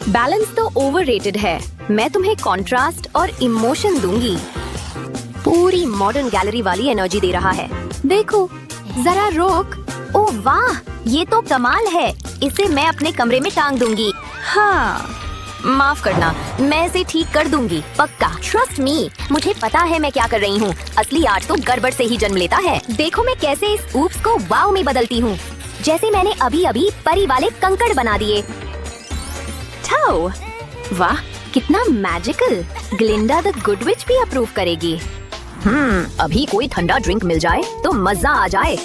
Balance तो overrated है। मैं तुम्हें कंट्रास्ट और इमोशन दूंगी। पूरी मॉडर्न गैलरी वाली एनर्जी दे रहा है। देखो, जरा रोक। ओह वाह, ये तो कमाल है। इसे मैं अपने कमरे में टांग दूंगी। हाँ, माफ करना, मैं इसे ठीक कर दूंगी, पक्का। ट्रस्ट मी, मुझे पता है मैं क्या कर रही हूँ। असली आर्ट तो गड़बड़ से ही जन्म लेता है। देखो मैं कैसे इस ऊप्स को वाव में बदलती हूँ, जैसे मैंने अभी अभी परी वाले कंकड़ बना दिए। थाओ, वाह कितना मैजिकल। ग्लिंडा द गुड विच भी अप्रूव करेगी। अभी कोई ठंडा ड्रिंक मिल जाए तो मजा आ जाए।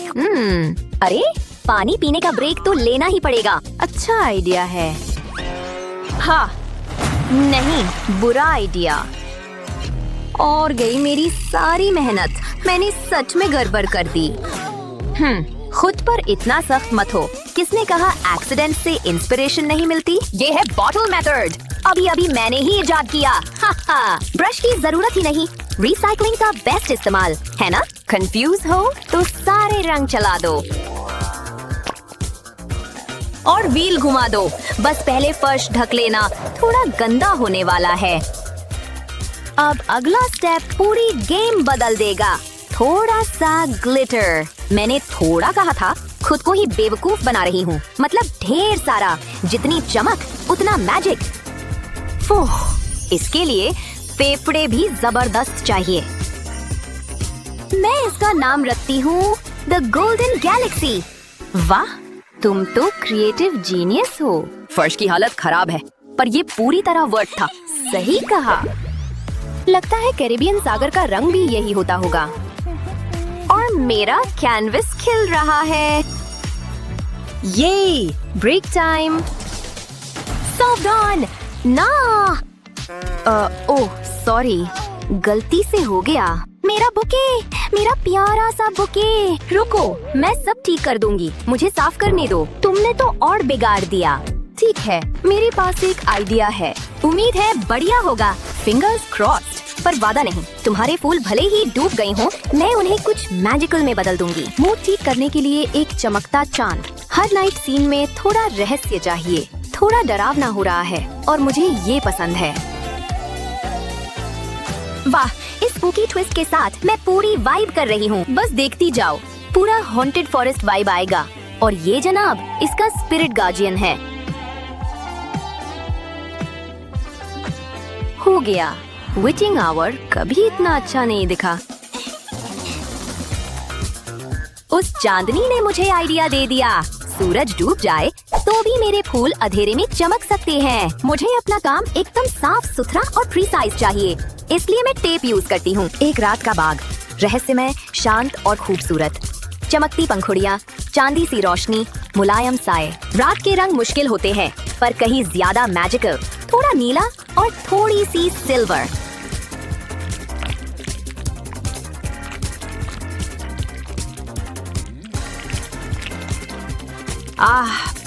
अरे पानी पीने का ब्रेक तो लेना ही पड़ेगा। अच्छा आइडिया है। हाँ, नहीं, बुरा आइडिया। और गई मेरी सारी मेहनत। मैंने सच में गड़बड़ कर दी। खुद पर इतना सख्त मत हो। किसने कहा एक्सीडेंट से इंस्पिरेशन नहीं मिलती? ये है बॉटल मेथड। अभी मैंने ही इजाद किया। ब्रश की जरूरत ही नहीं, रिसाइकलिंग का बेस्ट इस्तेमाल है ना? कंफ्यूज हो तो सारे रंग चला दो और व्हील घुमा दो। बस पहले फर्श ढक लेना, थोड़ा गंदा होने वाला है। अब अगला स्टेप पूरी गेम बदल देगा। थोड़ा सा ग्लिटर। मैंने थोड़ा कहा था, खुद को ही बेवकूफ बना रही हूँ। मतलब ढेर सारा। जितनी चमक उतना मैजिक। इसके लिए फेफड़े भी जबरदस्त चाहिए। मैं इसका नाम रखती हूँ द गोल्डन गैलेक्सी। वाह, तुम तो क्रिएटिव जीनियस हो। फर्श की हालत खराब है, पर ये पूरी तरह वर्थ था। सही कहा। लगता है कैरिबियन सागर का रंग भी यही होता होगा। और मेरा कैनवस खिल रहा है। ये ब्रेक टाइम। सावधान ना। ओह सॉरी, गलती से हो गया। मेरा बुके, मेरा प्यारा सा बुके। रुको, मैं सब ठीक कर दूंगी, मुझे साफ करने दो। तुमने तो और बिगाड़ दिया। ठीक है, मेरे पास एक आइडिया है। उम्मीद है बढ़िया होगा। Fingers crossed. पर वादा नहीं, तुम्हारे फूल भले ही डूब गए हों, मैं उन्हें कुछ मैजिकल में बदल दूंगी। मूड ठीक करने के लिए एक चमकता चांद। हर नाइट सीन में थोड़ा रहस्य चाहिए। थोड़ा डरावना हो रहा है और मुझे ये पसंद है। वाह, इस स्पूकी ट्विस्ट के साथ मैं पूरी वाइब कर रही हूँ। बस देखती जाओ, पूरा हॉन्टेड फॉरेस्ट वाइब आएगा। और ये जनाब इसका स्पिरिट गार्जियन है। हो गया। विचिंग आवर कभी इतना अच्छा नहीं दिखा। उस चांदनी ने मुझे आइडिया दे दिया। सूरज डूब जाए तो भी मेरे फूल अंधेरे में चमक सकते हैं। मुझे अपना काम एकदम साफ सुथरा और प्रिसाइज चाहिए, इसलिए मैं टेप यूज करती हूँ। एक रात का बाग, रहस्यमय, शांत और खूबसूरत। चमकती पंखुड़ियाँ, चांदी सी रोशनी, मुलायम साए। रात के रंग मुश्किल होते हैं, पर कहीं ज्यादा मैजिकल। थोड़ा नीला और थोड़ी सी सिल्वर।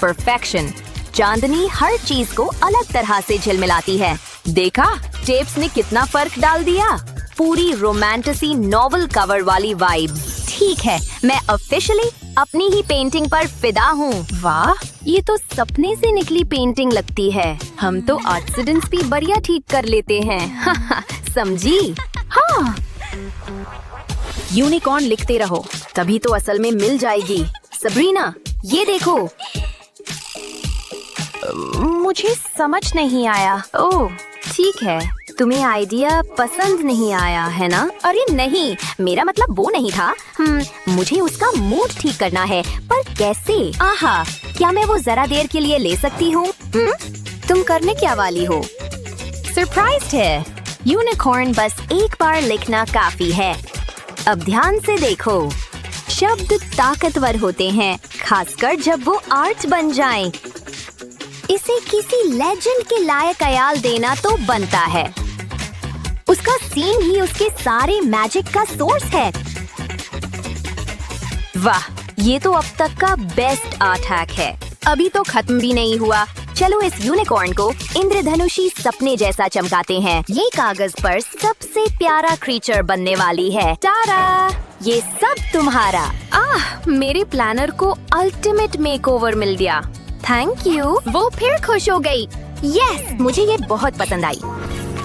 परफेक्शन। चांदनी हर चीज को अलग तरह से झिलमिलाती है। देखा, टेप्स ने कितना फर्क डाल दिया। पूरी रोमांटिसी नॉवल कवर वाली वाइब। ठीक है, मैं ऑफिशियली अपनी ही पेंटिंग पर फिदा हूँ। वाह, ये तो सपने से निकली पेंटिंग लगती है। हम तो एक्सीडेंट्स भी बढ़िया ठीक कर लेते हैं। समझी? हाँ। यूनिकॉर्न लिखते रहो, तभी तो असल में मिल जाएगी। सबरीना, ये देखो। मुझे समझ नहीं आया। ओह ठीक है, तुम्हें आइडिया पसंद नहीं आया है ना? अरे नहीं, मेरा मतलब वो नहीं था। मुझे उसका मूड ठीक करना है, पर कैसे? आहा, क्या मैं वो जरा देर के लिए ले सकती हूँ? तुम करने क्या वाली हो? सरप्राइज्ड है। यूनिकॉर्न बस एक बार लिखना काफी है। अब ध्यान से देखो, शब्द ताकतवर होते हैं, खासकर जब वो आर्ट बन जाएं। इसे किसी लेजेंड के लायक ख्याल देना तो बनता है। उसका सीन ही उसके सारे मैजिक का सोर्स है। वाह, ये तो अब तक का बेस्ट आर्ट हैक है। अभी तो खत्म भी नहीं हुआ। चलो इस यूनिकॉर्न को इंद्रधनुषी सपने जैसा चमकाते हैं। ये कागज पर सबसे प्यारा क्रीचर बनने वाली है। टारा, ये सब तुम्हारा। मेरे प्लानर को अल्टीमेट मेकओवर मिल गया। Thank you. वो फिर खुश हो गई। यस, मुझे ये बहुत पसंद आई।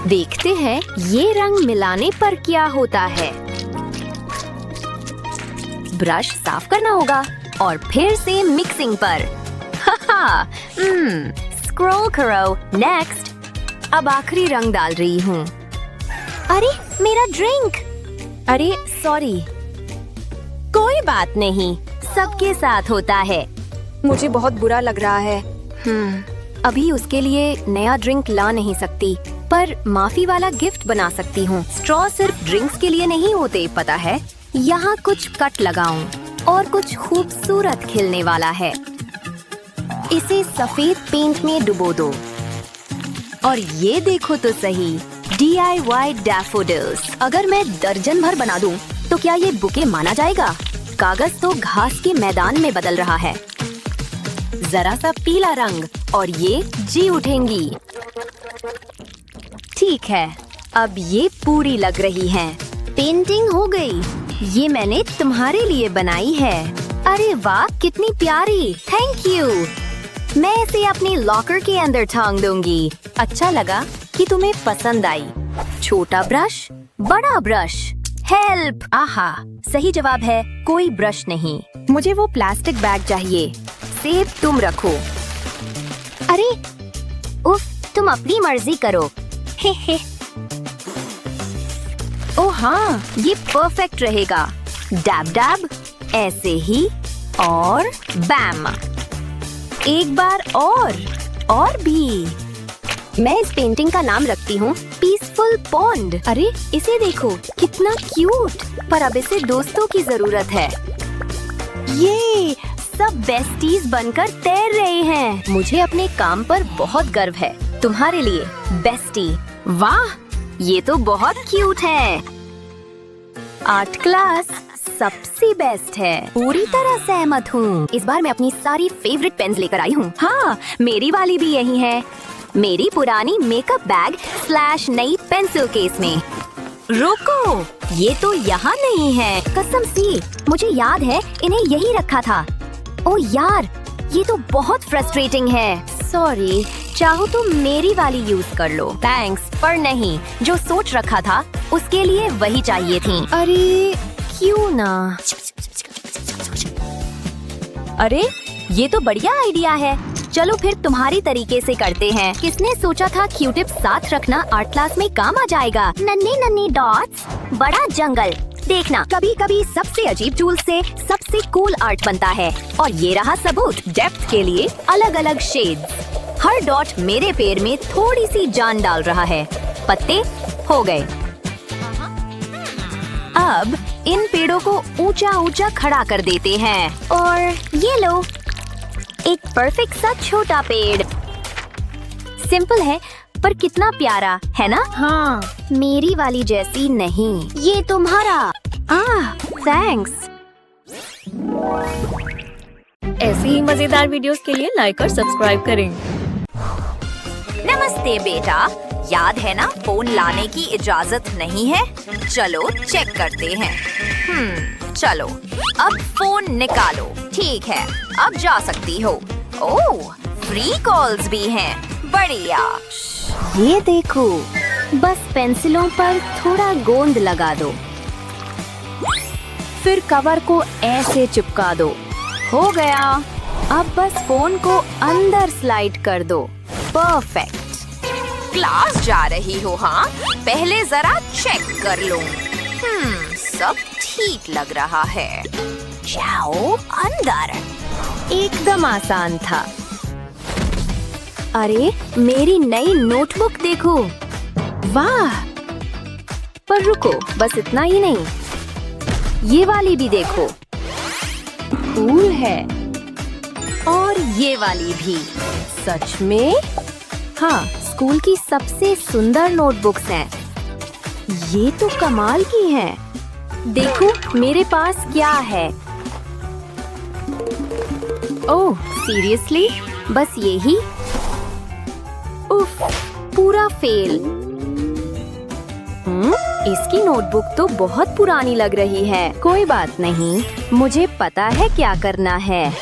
देखते हैं ये रंग मिलाने पर क्या होता है। ब्रश साफ करना होगा और फिर से मिक्सिंग पर। हाहा, स्क्रॉल करो। नेक्स्ट। अब आखिरी रंग डाल रही हूँ। अरे मेरा ड्रिंक। अरे सॉरी। कोई बात नहीं, सबके साथ होता है। मुझे बहुत बुरा लग रहा है। अभी उसके लिए नया ड्रिंक ला नहीं सकती, पर माफी वाला गिफ्ट बना सकती हूँ। स्ट्रॉ सिर्फ ड्रिंक्स के लिए नहीं होते, पता है। यहाँ कुछ कट लगाऊं और कुछ खूबसूरत खिलने वाला है। इसे सफेद पेंट में डुबो दो। और ये देखो तो सही, DIY डैफोडिल्स। अगर मैं दर्जन भर बना दूं, तो क्या ये बुके माना जाएगा? कागज तो घास के मैदान में बदल रहा है। जरा सा पीला रंग और ये जी उठेंगी। ठीक है, अब ये पूरी लग रही हैं। पेंटिंग हो गई। ये मैंने तुम्हारे लिए बनाई है। अरे वाह, कितनी प्यारी। Thank you. मैं इसे अपने लॉकर के अंदर टांग दूंगी। अच्छा लगा कि तुम्हें पसंद आई। छोटा ब्रश, बड़ा ब्रश। हेल्प! आहा, सही जवाब है कोई ब्रश नहीं। मुझे वो प्लास्टिक बैग चाहिए। सेब तुम रखो। अरे उफ, तुम अपनी मर्जी करो। हे। ओ हाँ, ये परफेक्ट रहेगा। डैब डैब, ऐसे ही, और बैम। एक बार और भी। मैं इस पेंटिंग का नाम रखती हूँ पीसफुल पॉन्ड। अरे इसे देखो, कितना क्यूट। पर अब इसे दोस्तों की जरूरत है। ये सब बेस्टीज बनकर तैर रहे हैं। मुझे अपने काम पर बहुत गर्व है। तुम्हारे लिए बेस्टी। वाह, ये तो बहुत क्यूट है। आर्ट क्लास सबसे बेस्ट है। पूरी तरह सहमत हूँ। इस बार मैं अपनी सारी फेवरेट पेन्स लेकर आई हूँ। हाँ, मेरी वाली भी यही है। मेरी पुरानी मेकअप बैग / नई पेंसिल केस में। रुको, ये तो यहाँ नहीं है। कसम से, मुझे याद है इन्हें यही रखा था। ओ यार, ये तो बहुत फ्रस्ट्रेटिंग है। सॉरी, चाहो तो मेरी वाली यूज कर लो। थैंक्स, पर नहीं। जो सोच रखा था उसके लिए वही चाहिए थी। अरे क्यों ना? अरे ये तो बढ़िया आइडिया है। चलो फिर तुम्हारी तरीके से करते हैं। किसने सोचा था क्यूटिप साथ रखना आर्ट क्लास में काम आ जाएगा? नन्हे नन्हे डॉट्स, बड़ा जंगल। देखना, कभी कभी सबसे अजीब टूल से सबसे कूल आर्ट बनता है। और ये रहा सबूत। डेप्थ के लिए अलग अलग शेड्स। हर डॉट मेरे पेड़ में थोड़ी सी जान डाल रहा है। पत्ते हो गए। अब इन पेड़ों को ऊंचा ऊंचा खड़ा कर देते हैं। और ये लो, एक परफेक्ट सा छोटा पेड़। सिंपल है, पर कितना प्यारा है ना? हाँ, मेरी वाली जैसी नहीं। ये तुम्हारा। थैंक्स। ऐसी ही मजेदार वीडियोस के लिए लाइक और सब्सक्राइब करें। नमस्ते बेटा, याद है ना फोन लाने की इजाजत नहीं है? चलो चेक करते हैं। चलो, अब फोन निकालो। ठीक है, अब जा सकती हो। ओह, फ्री कॉल्स भी हैं। बढ़िया। ये देखो, बस पेंसिलों पर थोड़ा गोंद लगा दो। फिर कवर को ऐसे चिपका दो। हो गया। अब बस फोन को अंदर स्लाइड कर दो। परफेक्ट। क्लास जा रही हो? हाँ, पहले जरा चेक कर लो। सब ठीक लग रहा है। जाओ अंदर। एकदम आसान था। अरे मेरी नई नोटबुक देखो। वाह! पर रुको, बस इतना ही नहीं, ये वाली भी देखो। कूल है। और ये वाली भी। सच में? हाँ, स्कूल की सबसे सुंदर नोटबुक्स हैं। ये तो कमाल की हैं। देखो मेरे पास क्या है। ओह, सीरियसली? बस यही? उफ, पूरा फेल। इसकी नोटबुक तो बहुत पुरानी लग रही है। कोई बात नहीं, मुझे पता है क्या करना है।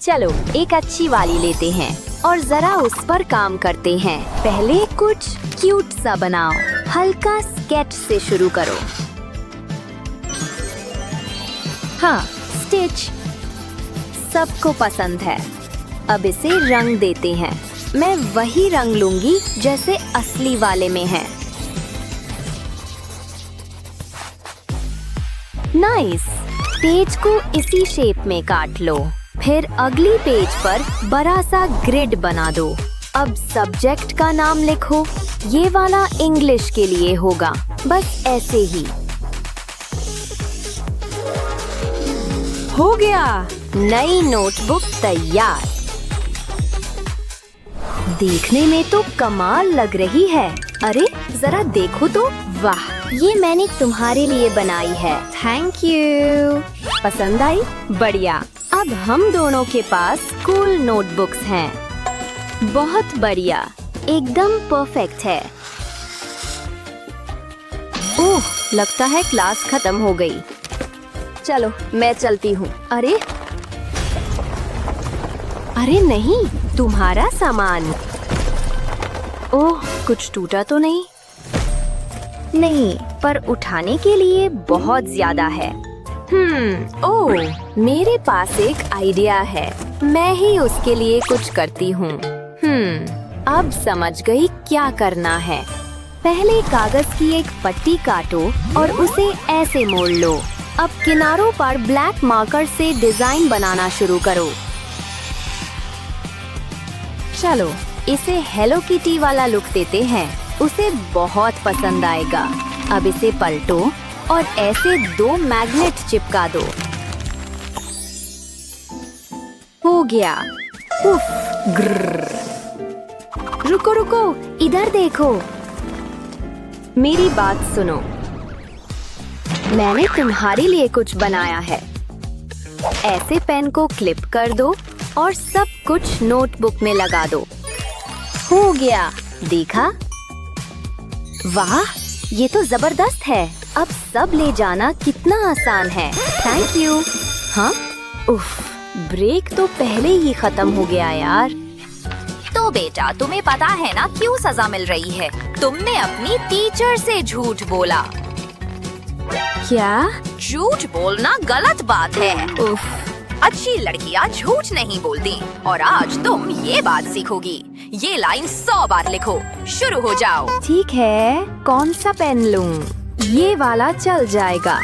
चलो एक अच्छी वाली लेते हैं। और जरा उस पर काम करते हैं। पहले कुछ क्यूट सा बनाओ। हल्का स्केच से शुरू करो। हाँ, स्टिच सबको पसंद है। अब इसे रंग देते हैं। मैं वही रंग लूंगी जैसे असली वाले में है। नाइस। पेज को इसी शेप में काट लो। फिर अगली पेज पर बड़ा सा ग्रिड बना दो। अब सब्जेक्ट का नाम लिखो। ये वाला इंग्लिश के लिए होगा, बस ऐसे ही। हो गया, नई नोटबुक तैयार। देखने में तो कमाल लग रही है। अरे जरा देखो तो, वाह, ये मैंने तुम्हारे लिए बनाई है। Thank you. पसंद आई? बढ़िया। अब हम दोनों के पास कूल नोटबुक्स हैं। बहुत बढ़िया, एकदम परफेक्ट है। ओह, लगता है क्लास खत्म हो गई। चलो मैं चलती हूँ। अरे नहीं, तुम्हारा सामान। ओह, कुछ टूटा तो नहीं? नहीं, पर उठाने के लिए बहुत ज्यादा है। ओह, मेरे पास एक आइडिया है। मैं ही उसके लिए कुछ करती हूँ। अब समझ गई क्या करना है। पहले कागज की एक पट्टी काटो और उसे ऐसे मोड़ लो। अब किनारों पर ब्लैक मार्कर से डिजाइन बनाना शुरू करो। चलो इसे हेलो किटी वाला लुक देते हैं। उसे बहुत पसंद आएगा। अब इसे पलटो और ऐसे 2 मैग्नेट चिपका दो। हो गया। उफ, ग्रर। रुको, इधर देखो। मेरी बात सुनो। मैंने तुम्हारे लिए कुछ बनाया है। ऐसे पेन को क्लिप कर दो और सब कुछ नोटबुक में लगा दो। हो गया, देखा? वाह, ये तो जबरदस्त है। अब सब ले जाना कितना आसान है। Thank you. हाँ, उफ, ब्रेक तो पहले ही खत्म हो गया यार। तो बेटा, तुम्हें पता है ना क्यों सजा मिल रही है? तुमने अपनी टीचर से झूठ बोला। क्या? झूठ बोलना गलत बात है। उफ, अच्छी लड़कियां झूठ नहीं बोलती और आज तुम ये बात सीखोगी। ये लाइन 100 बार लिखो। शुरू हो जाओ। ठीक है, कौन सा पेन लूं? ये वाला चल जाएगा।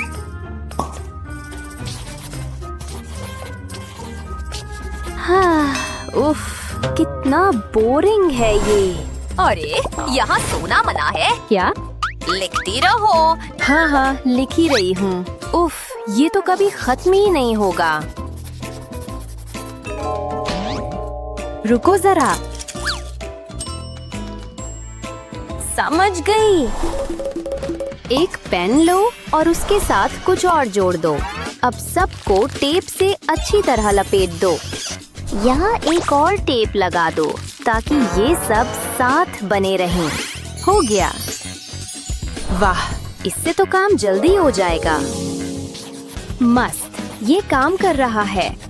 हाँ, उफ, कितना बोरिंग है ये। अरे, यहाँ सोना मना है। क्या? लिखती रहो। हाँ, लिख ही रही हूँ। उफ, ये तो कभी खत्म ही नहीं होगा। रुको जरा। समझ गई। एक पेन लो और उसके साथ कुछ और जोड़ दो। अब सबको टेप से अच्छी तरह लपेट दो। यहाँ एक और टेप लगा दो ताकि ये सब साथ बने रहें। हो गया। वाह, इससे तो काम जल्दी हो जाएगा। मस्त, ये काम कर रहा है।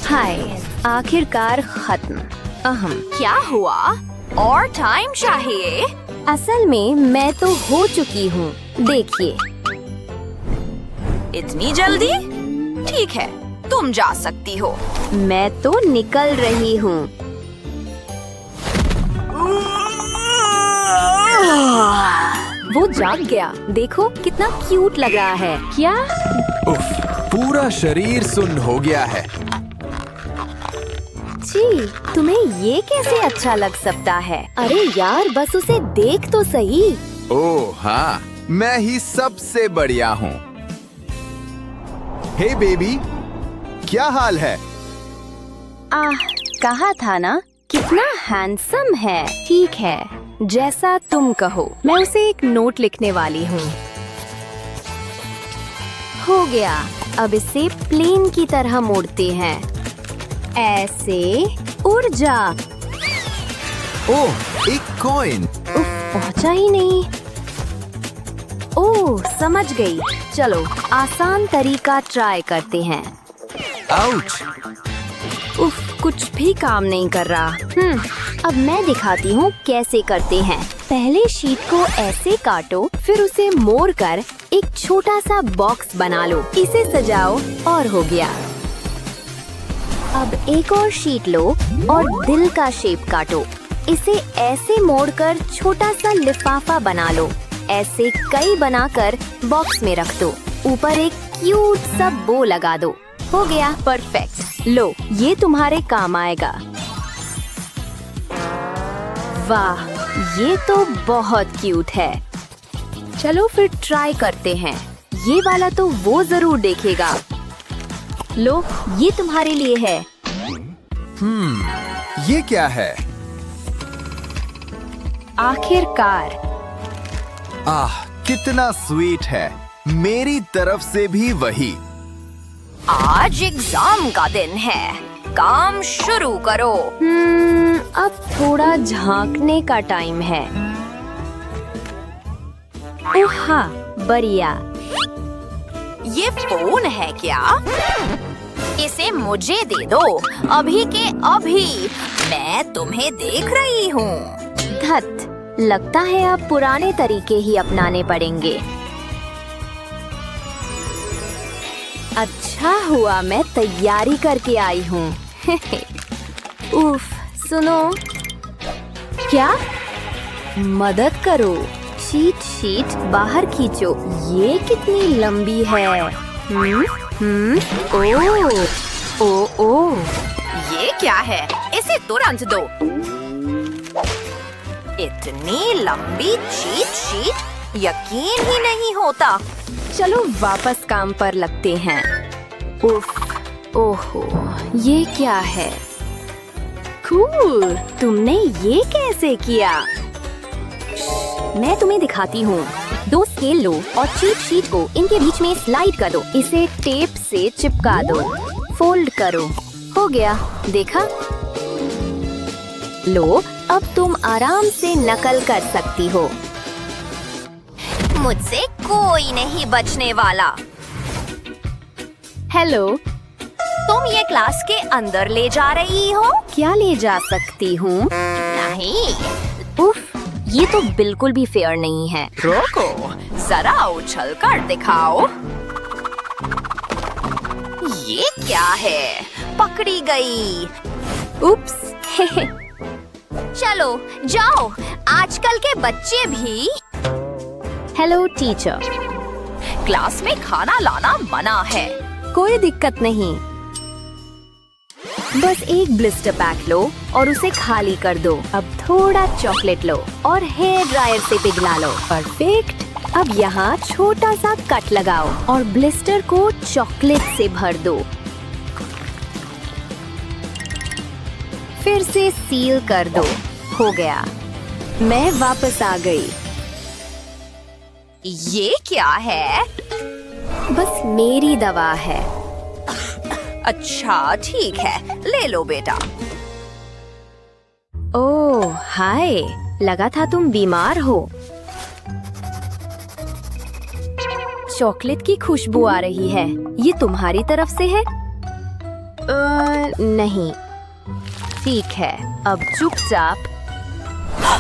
हाय, आखिरकार खत्म। क्या हुआ? और टाइम चाहिए? असल में मैं तो हो चुकी हूँ। देखिए। इतनी जल्दी? ठीक है, तुम जा सकती हो। मैं तो निकल रही हूँ। वो जाग गया। देखो कितना क्यूट लग रहा है। क्या? उफ, पूरा शरीर सुन्न हो गया है। जी, तुम्हें ये कैसे अच्छा लग सकता है? अरे यार, बस उसे देख तो सही। ओह हाँ, मैं ही सबसे बढ़िया हूँ। हे बेबी, क्या हाल है? कहा था ना, कितना हैंडसम है। ठीक है, जैसा तुम कहो। मैं उसे एक नोट लिखने वाली हूँ। हो गया। अब इसे प्लेन की तरह मोड़ते हैं। ऐसे उड़ जा। ओह, एक कॉइन। उफ, पहुंचा ही नहीं। ओह, समझ गई। चलो आसान तरीका ट्राई करते हैं। आउच। उफ, कुछ भी काम नहीं कर रहा। अब मैं दिखाती हूँ कैसे करते हैं। पहले शीट को ऐसे काटो, फिर उसे मोड़ कर एक छोटा सा बॉक्स बना लो। इसे सजाओ और हो गया। अब एक और शीट लो और दिल का शेप काटो। इसे ऐसे मोड़कर छोटा सा लिफाफा बना लो। ऐसे कई बनाकर बॉक्स में रख दो। ऊपर एक क्यूट सा बो लगा दो। हो गया, परफेक्ट। लो, ये तुम्हारे काम आएगा। वाह, ये तो बहुत क्यूट है। चलो फिर ट्राई करते हैं। ये वाला तो वो जरूर देखेगा। लो, ये तुम्हारे लिए है। ये क्या है? आखिरकार। कितना स्वीट है। मेरी तरफ से भी वही। आज एग्जाम का दिन है, काम शुरू करो। अब थोड़ा झांकने का टाइम है। ओह हाँ, बढ़िया। ये फोन है क्या? इसे मुझे दे दो, अभी के अभी। मैं तुम्हें देख रही हूँ। धत, लगता है अब पुराने तरीके ही अपनाने पड़ेंगे। अच्छा हुआ मैं तैयारी करके आई हूँ। उफ, सुनो। क्या? मदद करो। शीट बाहर खींचो। ये कितनी लंबी है। ओ। ये क्या है? इसे तुरंत दो। इतनी लंबी चीट शीट, यकीन ही नहीं होता। चलो वापस काम पर लगते हैं। उफ, ओहो, ये क्या है? कूल, तुमने ये कैसे किया? मैं तुम्हें दिखाती हूँ। 2 स्केल लो और चीट शीट को इनके बीच में स्लाइड कर दो। इसे टेप से चिपका दो। फोल्ड करो। हो गया, देखा? लो, अब तुम आराम से नकल कर सकती हो। मुझसे कोई नहीं बचने वाला। हेलो, तुम ये क्लास के अंदर ले जा रही हो? क्या ले जा सकती हूँ? नहीं। उफ, ये तो बिल्कुल भी फेयर नहीं है। रोको, जरा उछल कर दिखाओ। ये क्या है? पकड़ी गई। उप्स। चलो जाओ, आजकल के बच्चे भी। Hello teacher. क्लास में खाना लाना मना है। कोई दिक्कत नहीं। बस एक ब्लिस्टर पैक लो और उसे खाली कर दो। अब थोड़ा चॉकलेट लो और हेयर ड्रायर से पिघला लो। परफेक्ट। अब यहाँ छोटा सा कट लगाओ और ब्लिस्टर को चॉकलेट से भर दो। फिर से सील कर दो। हो गया, मैं वापस आ गई। ये क्या है? बस मेरी दवा है। अच्छा ठीक है, ले लो बेटा। ओह हाय, लगा था तुम बीमार हो। चॉकलेट की खुशबू आ रही है। ये तुम्हारी तरफ से है? नहीं। ठीक है, अब चुपचाप।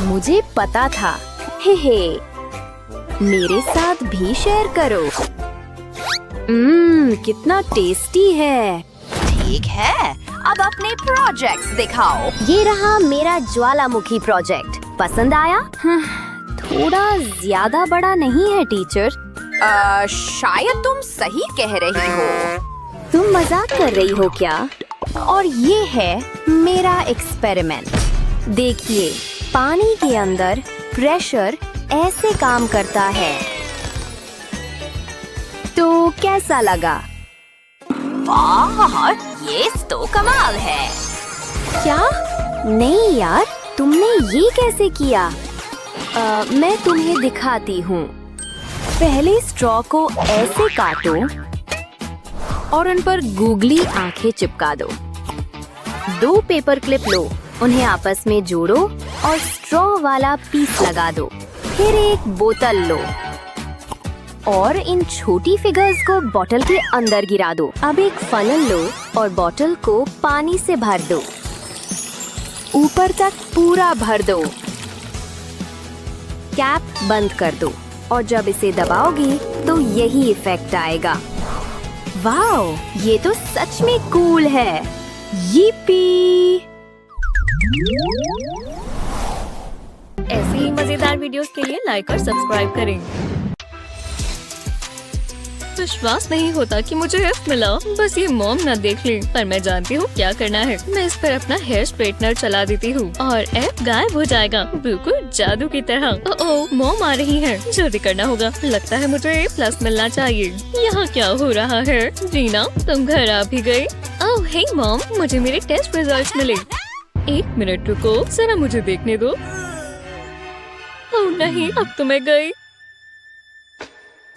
मुझे पता था। हे मेरे साथ भी शेयर करो। कितना टेस्टी है। ठीक है, अब अपने प्रोजेक्ट्स दिखाओ। ये रहा मेरा ज्वालामुखी प्रोजेक्ट। पसंद आया? थोड़ा ज्यादा बड़ा नहीं है टीचर। शायद तुम सही कह रही हो। तुम मजाक कर रही हो क्या? और ये है मेरा एक्सपेरिमेंट। देखिए, पानी के अंदर प्रेशर ऐसे काम करता है। तो कैसा लगा? वाह, ये तो कमाल है। क्या? नहीं यार, तुमने ये कैसे किया? मैं तुम्हें दिखाती हूँ। पहले स्ट्रॉ को ऐसे काटो और उन पर गूगली आंखें चिपका दो। 2 पेपर क्लिप लो, उन्हें आपस में जोड़ो और स्ट्रॉ वाला पीस लगा दो। फिर एक बोतल लो। और इन छोटी फिगर्स को बॉटल के अंदर गिरा दो। अब एक फनल लो और बॉटल को पानी से भर दो। ऊपर तक पूरा भर दो। कैप बंद कर दो और जब इसे दबाओगी तो यही इफेक्ट आएगा। वाओ, ये तो सच में कूल है। यीपी! ऐसे ही मजेदार वीडियोस के लिए लाइक और सब्सक्राइब करें। विश्वास नहीं होता कि मुझे एफ मिला। बस ये मॉम ना देख ले, पर मैं जानती हूँ क्या करना है। मैं इस पर अपना हेयर स्ट्रेटनर चला देती हूँ और एफ गायब हो जाएगा, बिल्कुल जादू की तरह। ओह, मॉम आ रही है, जल्दी करना होगा। लगता है मुझे A+ मिलना चाहिए। यहाँ क्या हो रहा है? रीना, तुम घर आ भी गई? ओह हे मॉम, मुझे मेरे टेस्ट रिजल्ट्स मिले। 1 मिनट रुको, जरा मुझे देखने दो। ओह नहीं, अब तो मैं गई।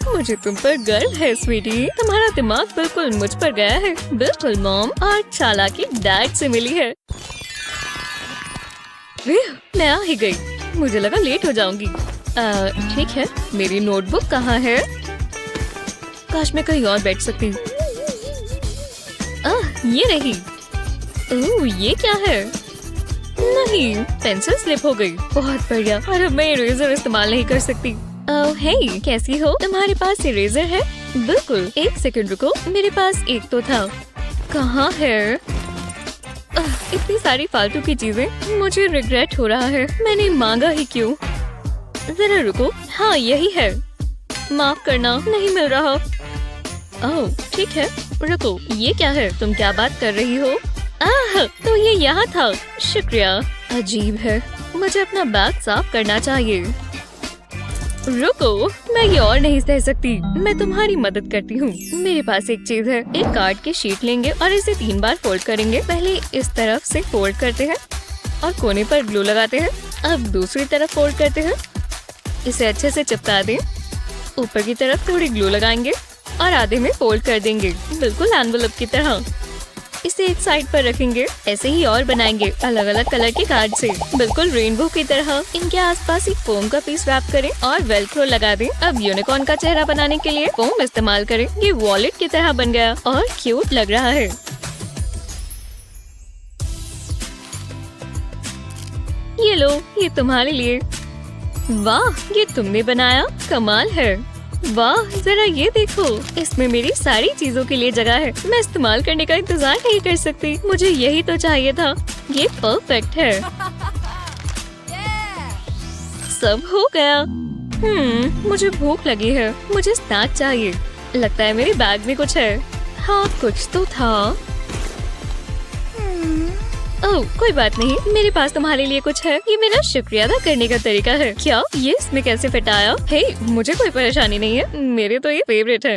मुझे तुम पर गर्व है स्वीटी, तुम्हारा दिमाग बिल्कुल मुझ पर गया है। बिल्कुल मॉम, और चालाकी डैड से मिली है। मैं आ ही गई, मुझे लगा लेट हो जाऊंगी। ठीक है, मेरी नोटबुक कहाँ है? काश मैं कहीं और बैठ सकती। ये रही। ओह, ये क्या है? नहीं, पेंसिल स्लिप हो गई। बहुत बढ़िया, और अब मैं इरेजर इस्तेमाल नहीं कर सकती। ओह हे, कैसी हो? तुम्हारे पास इरेजर है? बिल्कुल, 1 सेकंड रुको, मेरे पास एक तो था। कहाँ है? इतनी सारी फालतू की चीजें, मुझे रिग्रेट हो रहा है। मैंने मांगा ही क्यों? जरा रुको, हाँ यही है। माफ करना, नहीं मिल रहा। ओह ठीक है, रुको, ये क्या है? तुम क्या बात कर रही हो? तो ये यहाँ था। शुक्रिया। अजीब है, मुझे अपना बैग साफ करना चाहिए। रुको, मैं ये और नहीं सह सकती। मैं तुम्हारी मदद करती हूँ। मेरे पास एक चीज है। एक कार्ड की शीट लेंगे और इसे 3 बार फोल्ड करेंगे। पहले इस तरफ से फोल्ड करते हैं और कोने पर ग्लू लगाते हैं। अब दूसरी तरफ फोल्ड करते हैं, इसे अच्छे से चिपका दें। ऊपर की तरफ थोड़ी ग्लू लगाएंगे और आधे में फोल्ड कर देंगे, बिल्कुल एनवेलप की तरह। इसे एक साइड पर रखेंगे। ऐसे ही और बनाएंगे, अलग अलग कलर के कार्ड से, बिल्कुल रेनबो की तरह। इनके आसपास एक फोम का पीस रैप करें और वेलक्रो लगा दें। अब यूनिकॉर्न का चेहरा बनाने के लिए फोम इस्तेमाल करें। ये वॉलेट की तरह बन गया और क्यूट लग रहा है। ये लो, ये तुम्हारे लिए। वाह, ये तुमने बनाया, कमाल है। वाह, जरा ये देखो, इसमें मेरी सारी चीजों के लिए जगह है। मैं इस्तेमाल करने का इंतजार नहीं कर सकती। मुझे यही तो चाहिए था। ये परफेक्ट है। सब हो गया। मुझे भूख लगी है, मुझे स्नैक चाहिए। लगता है मेरे बैग में कुछ है। हाँ, कुछ तो था। ओह, कोई बात नहीं, मेरे पास तुम्हारे लिए कुछ है। ये मेरा शुक्रिया अदा करने का तरीका है। क्या ये इसमें कैसे फिट आया? हे, मुझे कोई परेशानी नहीं है, मेरे तो ये फेवरेट है।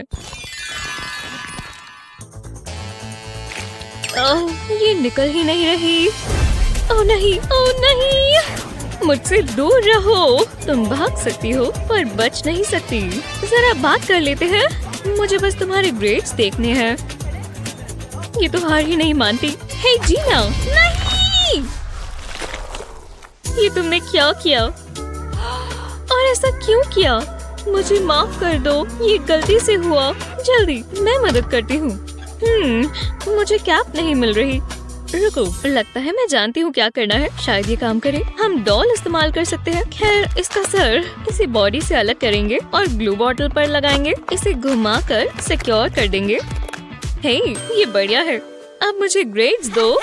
ओह, ये निकल ही नहीं रही। ओह नहीं, ओह नहीं, मुझसे दूर रहो। तुम भाग सकती हो पर बच नहीं सकती। जरा बात कर लेते हैं। मुझे बस तुम्हारे ग्रेड्स देखने हैं। ये तो हार ही नहीं मानती। हे जीना, नहीं! ये तुमने क्या किया? और ऐसा क्यों किया? मुझे माफ कर दो, ये गलती से हुआ। जल्दी, मैं मदद करती हूँ। मुझे कैप नहीं मिल रही। रुको, लगता है मैं जानती हूँ क्या करना है। शायद ये काम करे। हम डॉल इस्तेमाल कर सकते हैं। खैर, इसका सर इसे बॉडी से अलग करेंगे और ग्लू बॉटल पर लगाएंगे। इसे घुमाकर सिक्योर कर देंगे। हे, ये बढ़िया है। अब मुझे ग्रेड्स दो।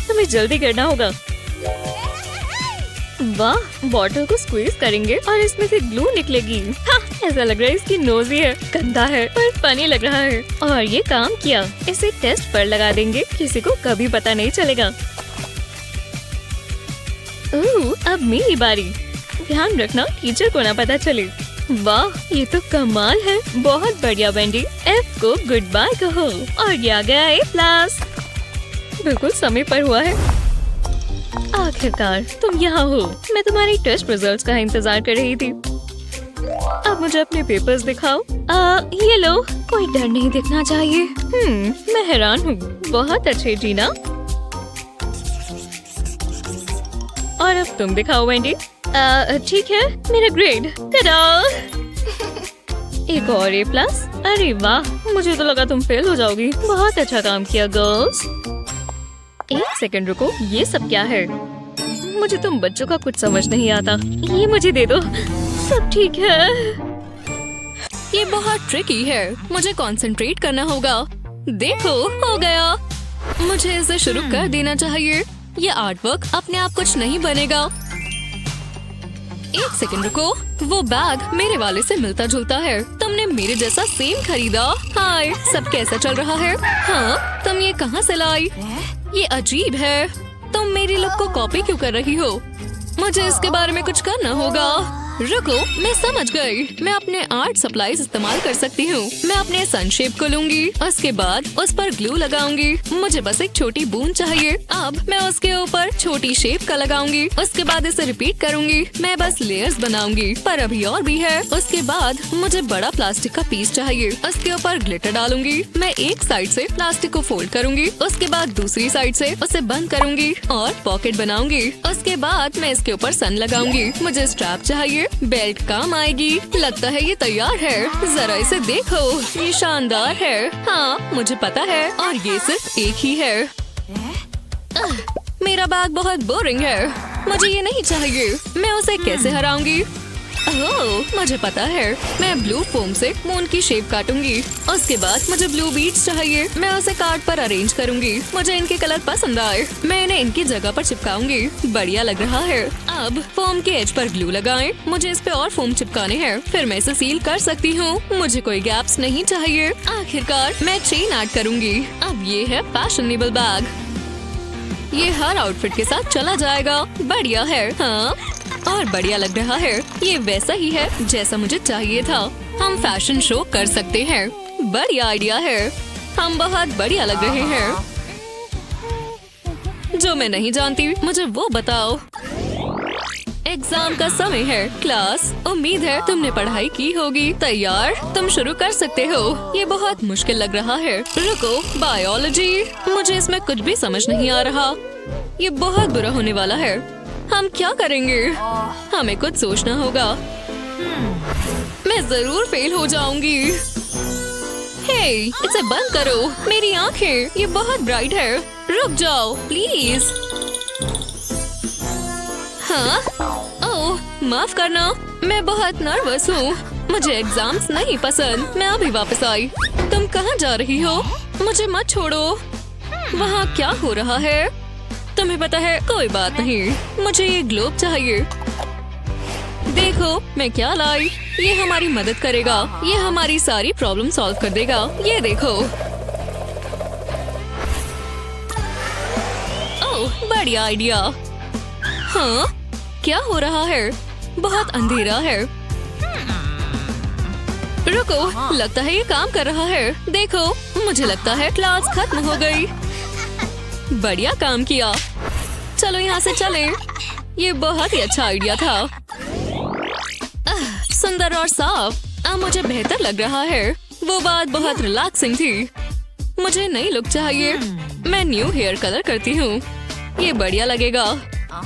तुम्हें जल्दी करना होगा। वाह, बॉटल को स्क्वीज करेंगे और इसमें से ग्लू निकलेगी। हाँ, ऐसा लग रहा है इसकी नोज ही है। गंदा है पर फनी लग रहा है। और ये काम किया। इसे टेस्ट पर लगा देंगे, किसी को कभी पता नहीं चलेगा। अब मेरी बारी। ध्यान रखना टीचर को ना पता चले। वाह, ये तो कमाल है। बहुत बढ़िया वेंडी। एफ को गुड बाय कहो और ये आ गया A+। बिल्कुल समय पर हुआ है। आखिरकार तुम यहाँ हो। मैं तुम्हारी टेस्ट रिजल्ट्स का इंतजार कर रही थी। अब मुझे अपने पेपर्स दिखाओ। ये लो, कोई डर नहीं दिखना चाहिए। मैं हैरान हूँ। बहुत अच्छे जीना। और अब तुम दिखाओ वेंडी। ठीक है, मेरा ग्रेड। एक और A+। अरे वाह, मुझे तो लगा तुम फेल हो जाओगी। बहुत अच्छा काम किया गर्ल्स। एक सेकंड रुको, ये सब क्या है? मुझे तुम बच्चों का कुछ समझ नहीं आता। ये मुझे दे दो। सब ठीक है। ये बहुत ट्रिकी है, मुझे कंसंट्रेट करना होगा। देखो, हो गया। मुझे इसे शुरू कर देना चाहिए। ये आर्ट वर्क अपने आप कुछ नहीं बनेगा। एक सेकंड रुको, वो बैग मेरे वाले से मिलता जुलता है। तुमने मेरे जैसा सेम खरीदा। हाय, सब कैसा चल रहा है? हाँ, तुम ये कहाँ से लाई? ये अजीब है। तुम मेरी लुक को कॉपी क्यों कर रही हो? मुझे इसके बारे में कुछ करना होगा। रुको, मैं समझ गई। मैं अपने आर्ट सप्लाईज इस्तेमाल कर सकती हूँ। मैं अपने सनशेप को लूंगी, उसके बाद उस पर ग्लू लगाऊंगी। मुझे बस एक छोटी बूंद चाहिए। अब मैं उसके ऊपर छोटी शेप का लगाऊंगी। उसके बाद इसे रिपीट करूंगी। मैं बस लेयर्स बनाऊंगी, पर अभी और भी है। उसके बाद मुझे बड़ा प्लास्टिक का पीस चाहिए। उसके ऊपर ग्लिटर डालूंगी। मैं एक साइड से प्लास्टिक को फोल्ड करूंगी, उसके बाद दूसरी साइड से उसे बंद करूंगी और पॉकेट बनाऊंगी। उसके बाद मैं इसके ऊपर सन लगाऊंगी। मुझे स्ट्रैप चाहिए, बेल्ट काम आएगी। लगता है ये तैयार है। जरा इसे देखो, ये शानदार है। हाँ, मुझे पता है, और ये सिर्फ एक ही है। मेरा बैग बहुत बोरिंग है। मुझे ये नहीं चाहिए। मैं उसे कैसे हराऊंगी? ओह, मुझे पता है। मैं ब्लू फोम से मून की शेप काटूंगी। उसके बाद मुझे ब्लू बीड्स चाहिए। मैं उसे कार्ड पर अरेंज करूंगी। मुझे इनके कलर पसंद आए। मैं इन्हें इनकी जगह पर चिपकाऊंगी। बढ़िया लग रहा है। अब फोम के एज पर ग्लू लगाएं। मुझे इस पे और फोम चिपकाने हैं। फिर मैं इसे सील कर सकती हूँ। मुझे कोई गैप्स नहीं चाहिए। आखिरकार मैं चेन ऐड करूंगी। अब ये है फैशनेबल बैग। ये हर आउटफिट के साथ चला जाएगा। बढ़िया है। हाँ, और बढ़िया लग रहा है। ये वैसा ही है जैसा मुझे चाहिए था। हम फैशन शो कर सकते हैं। बढ़िया आइडिया है। हम बहुत बढ़िया लग रहे हैं। जो मैं नहीं जानती, मुझे वो बताओ। एग्जाम का समय है। क्लास, उम्मीद है तुमने पढ़ाई की होगी। तैयार? तुम शुरू कर सकते हो। ये बहुत मुश्किल लग रहा है। रुको, बायोलॉजी, मुझे इसमें कुछ भी समझ नहीं आ रहा। ये बहुत बुरा होने वाला है। हम क्या करेंगे? हमें कुछ सोचना होगा। मैं जरूर फेल हो जाऊंगी। हे, इसे बंद करो। मेरी आंखें, ये बहुत ब्राइट है। रुक जाओ प्लीज। हाँ? ओह, माफ करना, मैं बहुत नर्वस हूँ। मुझे एग्जाम्स नहीं पसंद। मैं अभी वापस आई। तुम कहाँ जा रही हो? मुझे मत छोड़ो। वहाँ क्या हो रहा है? तुम्हें पता है? कोई बात नहीं। मुझे ये ग्लोब चाहिए। देखो मैं क्या लाई। ये हमारी मदद करेगा। ये हमारी सारी प्रॉब्लम सॉल्व कर देगा। ये देखो। ओह, बढ़िया आइडिया। हाँ, क्या हो रहा है? बहुत अंधेरा है। रुको, लगता है ये काम कर रहा है। देखो, मुझे लगता है क्लास खत्म हो गई। बढ़िया काम किया। चलो यहाँ से चलें। ये बहुत ही अच्छा आइडिया था। सुंदर और साफ। अब मुझे बेहतर लग रहा है। वो बात बहुत रिलैक्सिंग थी। मुझे नई लुक चाहिए। मैं न्यू हेयर कलर करती हूँ। ये बढ़िया लगेगा।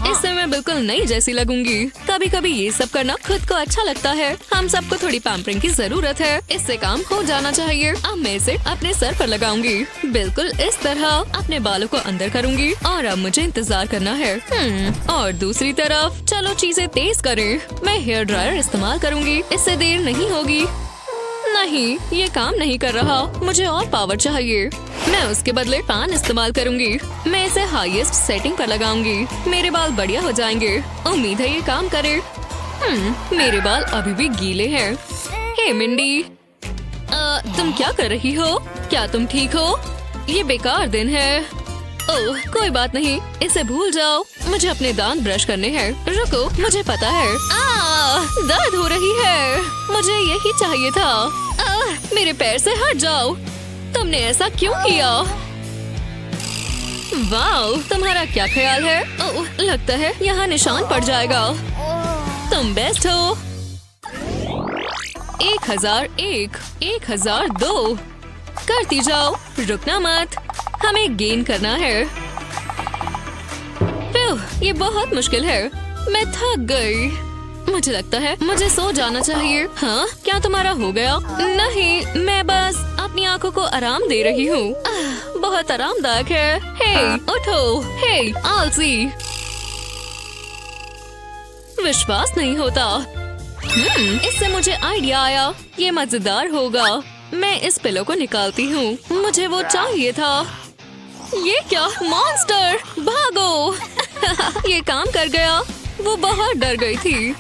इससे मैं बिल्कुल नई जैसी लगूंगी। कभी कभी ये सब करना खुद को अच्छा लगता है। हम सबको थोड़ी पैम्परिंग की जरूरत है। इससे काम हो जाना चाहिए। अब मैं इसे अपने सर पर लगाऊंगी। बिल्कुल इस तरह। अपने बालों को अंदर करूंगी और अब मुझे इंतजार करना है। और दूसरी तरफ, चलो चीजें तेज करें। मैं हेयर ड्रायर इस्तेमाल करूंगी। इससे देर नहीं होगी। नहीं, ये काम नहीं कर रहा। मुझे और पावर चाहिए। मैं उसके बदले फैन इस्तेमाल करूंगी। मैं इसे हाईएस्ट सेटिंग पर लगाऊंगी। मेरे बाल बढ़िया हो जाएंगे। उम्मीद है ये काम करे। मेरे बाल अभी भी गीले हैं। हे मिंडी, तुम क्या कर रही हो? क्या तुम ठीक हो? ये बेकार दिन है। ओह, कोई बात नहीं, इसे भूल जाओ। मुझे अपने दांत ब्रश करने हैं। रुको, मुझे पता है। दर्द हो रही है। मुझे यही चाहिए था। मेरे पैर से हट जाओ। तुमने ऐसा क्यों किया? वाओ, तुम्हारा क्या ख्याल है? ओह, लगता है यहाँ निशान पड़ जाएगा। तुम बेस्ट हो। 1001, 1002 करती जाओ। रुकना मत। हमें गेन करना है। ये बहुत मुश्किल है। मैं थक गई। मुझे लगता है मुझे सो जाना चाहिए। हाँ, क्या तुम्हारा हो गया? नहीं, मैं बस अपनी आंखों को आराम दे रही हूँ। बहुत आरामदायक है। हे, उठो। हे, आलसी। विश्वास नहीं होता। इससे मुझे आइडिया आया। ये मजेदार होगा। मैं इस पिलो को निकालती हूँ। मुझे वो चाहिए था। ये क्या? मॉन्स्टर! भागो! ये काम कर गया। वो बहुत डर गई थी।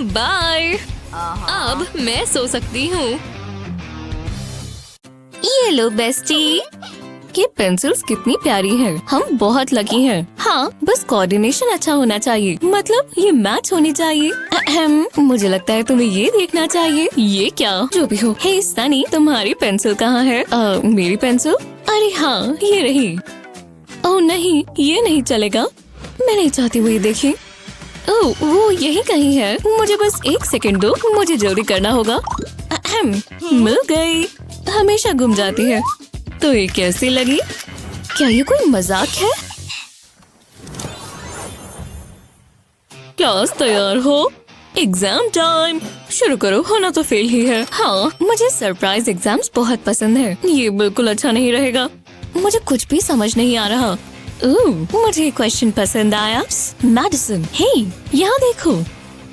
बाय। अब मैं सो सकती हूँ। ये लो बेस्टी। ये पेंसिल्स कितनी प्यारी हैं। हम बहुत लकी हैं। हाँ, बस कोऑर्डिनेशन अच्छा होना चाहिए। मतलब ये मैच होनी चाहिए। मुझे लगता है तुम्हें ये देखना चाहिए। ये क्या? जो भी हो। हे सनी, तुम्हारी पेंसिल कहाँ है? मेरी पेंसिल? अरे हाँ, ये रही। ओह नहीं, ये नहीं चलेगा। मैं नहीं चाहती वो ये देखे। ओह, वो यही कहीं है। मुझे बस 1 सेकंड दो। मुझे जल्दी करना होगा। मिल गई। हमेशा गुम जाती है। तो ये कैसी लगी? क्या ये कोई मजाक है? क्लास तैयार हो? Exam time. शुरू करो। होना तो फेल ही है। हाँ, मुझे सरप्राइज एग्जाम्स बहुत पसंद है। ये बिल्कुल अच्छा नहीं रहेगा। मुझे कुछ भी समझ नहीं आ रहा। मुझे क्वेश्चन पसंद आया। मैडिसन, हे, यहाँ देखो।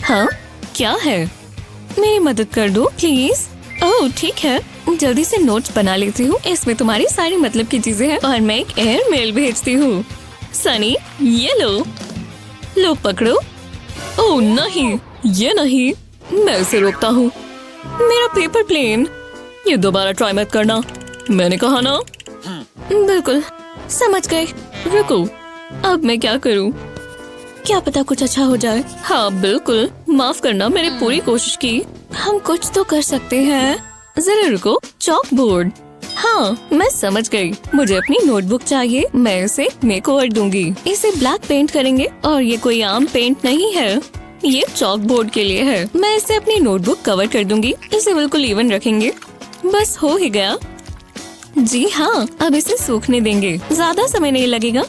हाँ, क्या है? मेरी मदद कर दो प्लीज। ओह ठीक है, जल्दी से नोट्स बना लेती हूँ। इसमें तुम्हारी सारी मतलब की चीजें हैं और मैं एक एयर मेल भेजती हूँ। सनी, ये लो पकड़ो। ओह नहीं, ये नहीं। मैं इसे रोकता हूँ। मेरा पेपर प्लेन। ये दोबारा ट्राई मत करना। मैंने कहा ना। बिल्कुल समझ गए। रुको, अब मैं क्या करूँ? क्या पता कुछ अच्छा हो जाए। हाँ बिल्कुल, माफ करना, मैंने पूरी कोशिश की। हम कुछ तो कर सकते हैं। जरा रुको। Chalk board. हाँ, मैं समझ गई। मुझे अपनी नोटबुक चाहिए। मैं इसे मेकओवर दूंगी। इसे ब्लैक पेंट करेंगे और ये कोई आम पेंट नहीं है। ये चॉक बोर्ड के लिए है। मैं इसे अपनी नोटबुक कवर कर दूंगी। इसे बिल्कुल इवन रखेंगे। बस हो ही गया। जी हाँ, अब इसे सूखने देंगे। ज्यादा समय नहीं लगेगा।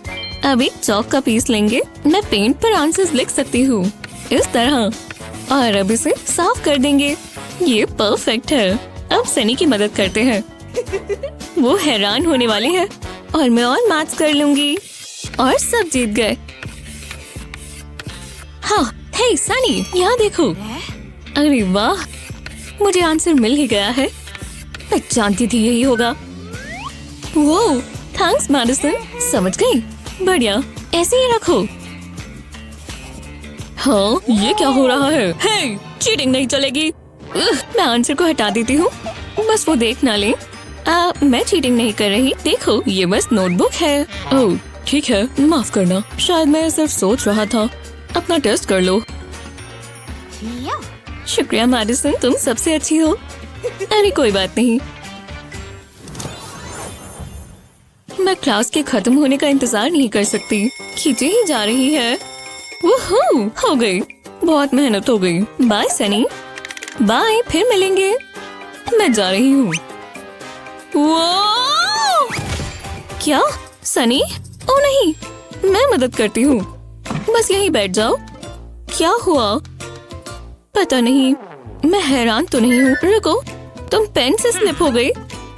अब एक चॉक का पीस लेंगे। मैं पेंट पर आंसर्स लिख सकती हूँ इस तरह। और अब इसे साफ कर देंगे। ये परफेक्ट है। अब सनी की मदद करते हैं। वो हैरान होने वाले हैं। और मैं और मैथ्स कर लूंगी। और सब जीत गए। हाँ, हे सनी, यहाँ देखो। अरे वाह, मुझे आंसर मिल ही गया है। मैं जानती थी यही होगा। वो थैंक्स मैडिसन। समझ गई। बढ़िया, ऐसे ही रखो। हाँ, ये क्या हो रहा है? हे, चीटिंग नहीं चलेगी। मैं आंसर को हटा देती हूँ। बस वो देख ना ले। मैं चीटिंग नहीं कर रही। देखो, ये बस नोटबुक है। ओह ठीक है, माफ करना। शायद मैं सिर्फ सोच रहा था। अपना टेस्ट कर लो। शुक्रिया मैडिसन, तुम सबसे अच्छी हो। अरे कोई बात नहीं। मैं क्लास के खत्म होने का इंतजार नहीं कर सकती। खींचे ही जा रही है। वूहू, हो गई। बहुत मेहनत हो गई। बाय सनी। बाय, फिर मिलेंगे। मैं जा रही हूँ। क्या सनी? ओ नहीं, मैं मदद करती हूँ। बस यहीं बैठ जाओ। क्या हुआ? पता नहीं। मैं हैरान तो नहीं हूँ। रुको, तुम पेन से स्लिप हो गई।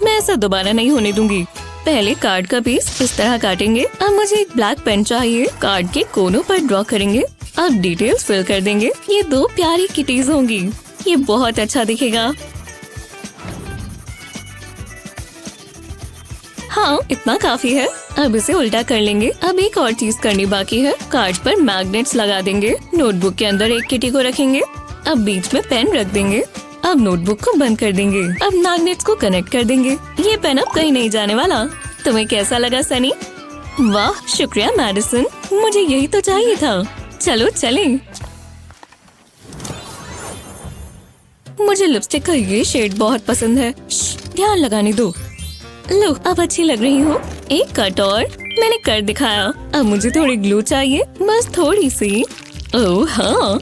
मैं ऐसा दोबारा नहीं होने दूंगी। पहले कार्ड का पीस इस तरह काटेंगे। अब मुझे एक ब्लैक पेन चाहिए। कार्ड के कोनों पर ड्रॉ करेंगे। अब डिटेल्स फिल कर देंगे। ये 2 प्यारी किटीज होंगी। ये बहुत अच्छा दिखेगा। हाँ, इतना काफी है। अब इसे उल्टा कर लेंगे। अब एक और चीज करनी बाकी है। कार्ड पर मैग्नेट्स लगा देंगे। नोटबुक के अंदर एक किटी को रखेंगे। अब बीच में पेन रख देंगे। अब नोटबुक को बंद कर देंगे। अब मैग्नेट्स को कनेक्ट कर देंगे। ये पेन अब कहीं नहीं जाने वाला। तुम्हें कैसा लगा सनी? वाह, शुक्रिया मैडिसन। मुझे यही तो चाहिए था। चलो चलें। मुझे लिपस्टिक का ये शेड बहुत पसंद है। ध्यान लगाने दो। लो, अब अच्छी लग रही हूँ। एक कट और मैंने कर दिखाया। अब मुझे थोड़ी ग्लू चाहिए, बस थोड़ी सी। ओह हाँ,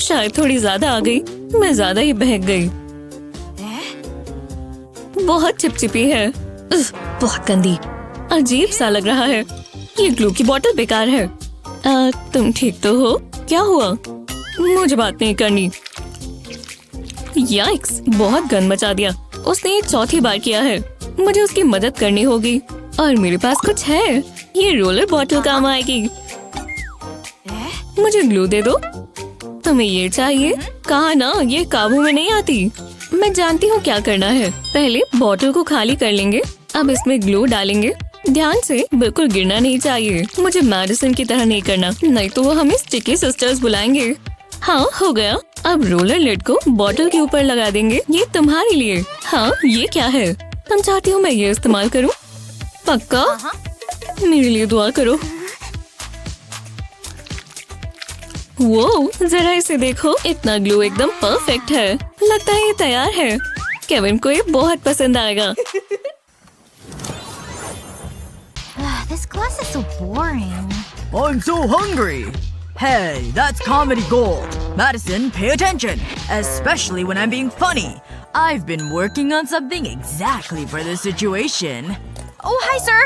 शायद थोड़ी ज्यादा आ गई। मैं ज्यादा ही बहक गई। बहुत चिपचिपी है। बहुत गंदी, अजीब सा लग रहा है। ये ग्लू की बोतल बेकार है। तुम ठीक तो हो? क्या हुआ? मुझे बात नहीं करनी। याइक्स, बहुत गंद मचा दिया। उसने ये चौथी बार किया है। मुझे उसकी मदद करनी होगी और मेरे पास कुछ है। ये रोलर बॉटल काम आएगी। मुझे ग्लू दे दो। तुम्हें ये चाहिए? कहा ना, ये काबू में नहीं आती। मैं जानती हूँ क्या करना है। पहले बॉटल को खाली कर लेंगे। अब इसमें ग्लू डालेंगे। ध्यान से, बिल्कुल गिरना नहीं चाहिए। मुझे मैडिसन की तरह नहीं करना, नहीं तो वो हमें स्टिकी सिस्टर्स बुलाएंगे। हाँ, हो गया। अब रोलर लिड को बॉटल के ऊपर लगा देंगे। ये तुम्हारे लिए। हाँ, ये क्या है? तुम चाहती हो मैं ये इस्तेमाल करूँ? पक्का? मेरे लिए दुआ करो। वो जरा इसे देखो, इतना ग्लू एकदम परफेक्ट है। लगता है ये तैयार है। केविन को ये बहुत पसंद आएगा। This class is so boring. I'm so hungry. Hey, that's comedy gold. Madison, pay attention. Especially when I'm being funny. I've been working on something exactly for this situation. Oh, hi, sir.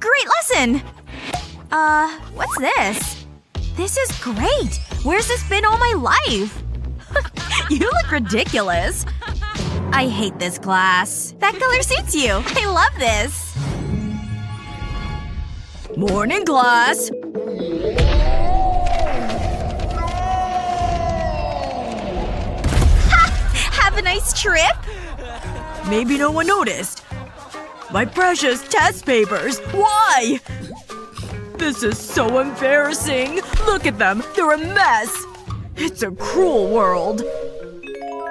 Great lesson. What's this? This is great. Where's this been all my life? You look ridiculous. I hate this class. That color suits you. I love this. Morning, class. Have a nice trip. Maybe no one noticed. My precious test papers. Why? This is so embarrassing. Look at them. They're a mess. It's a cruel world.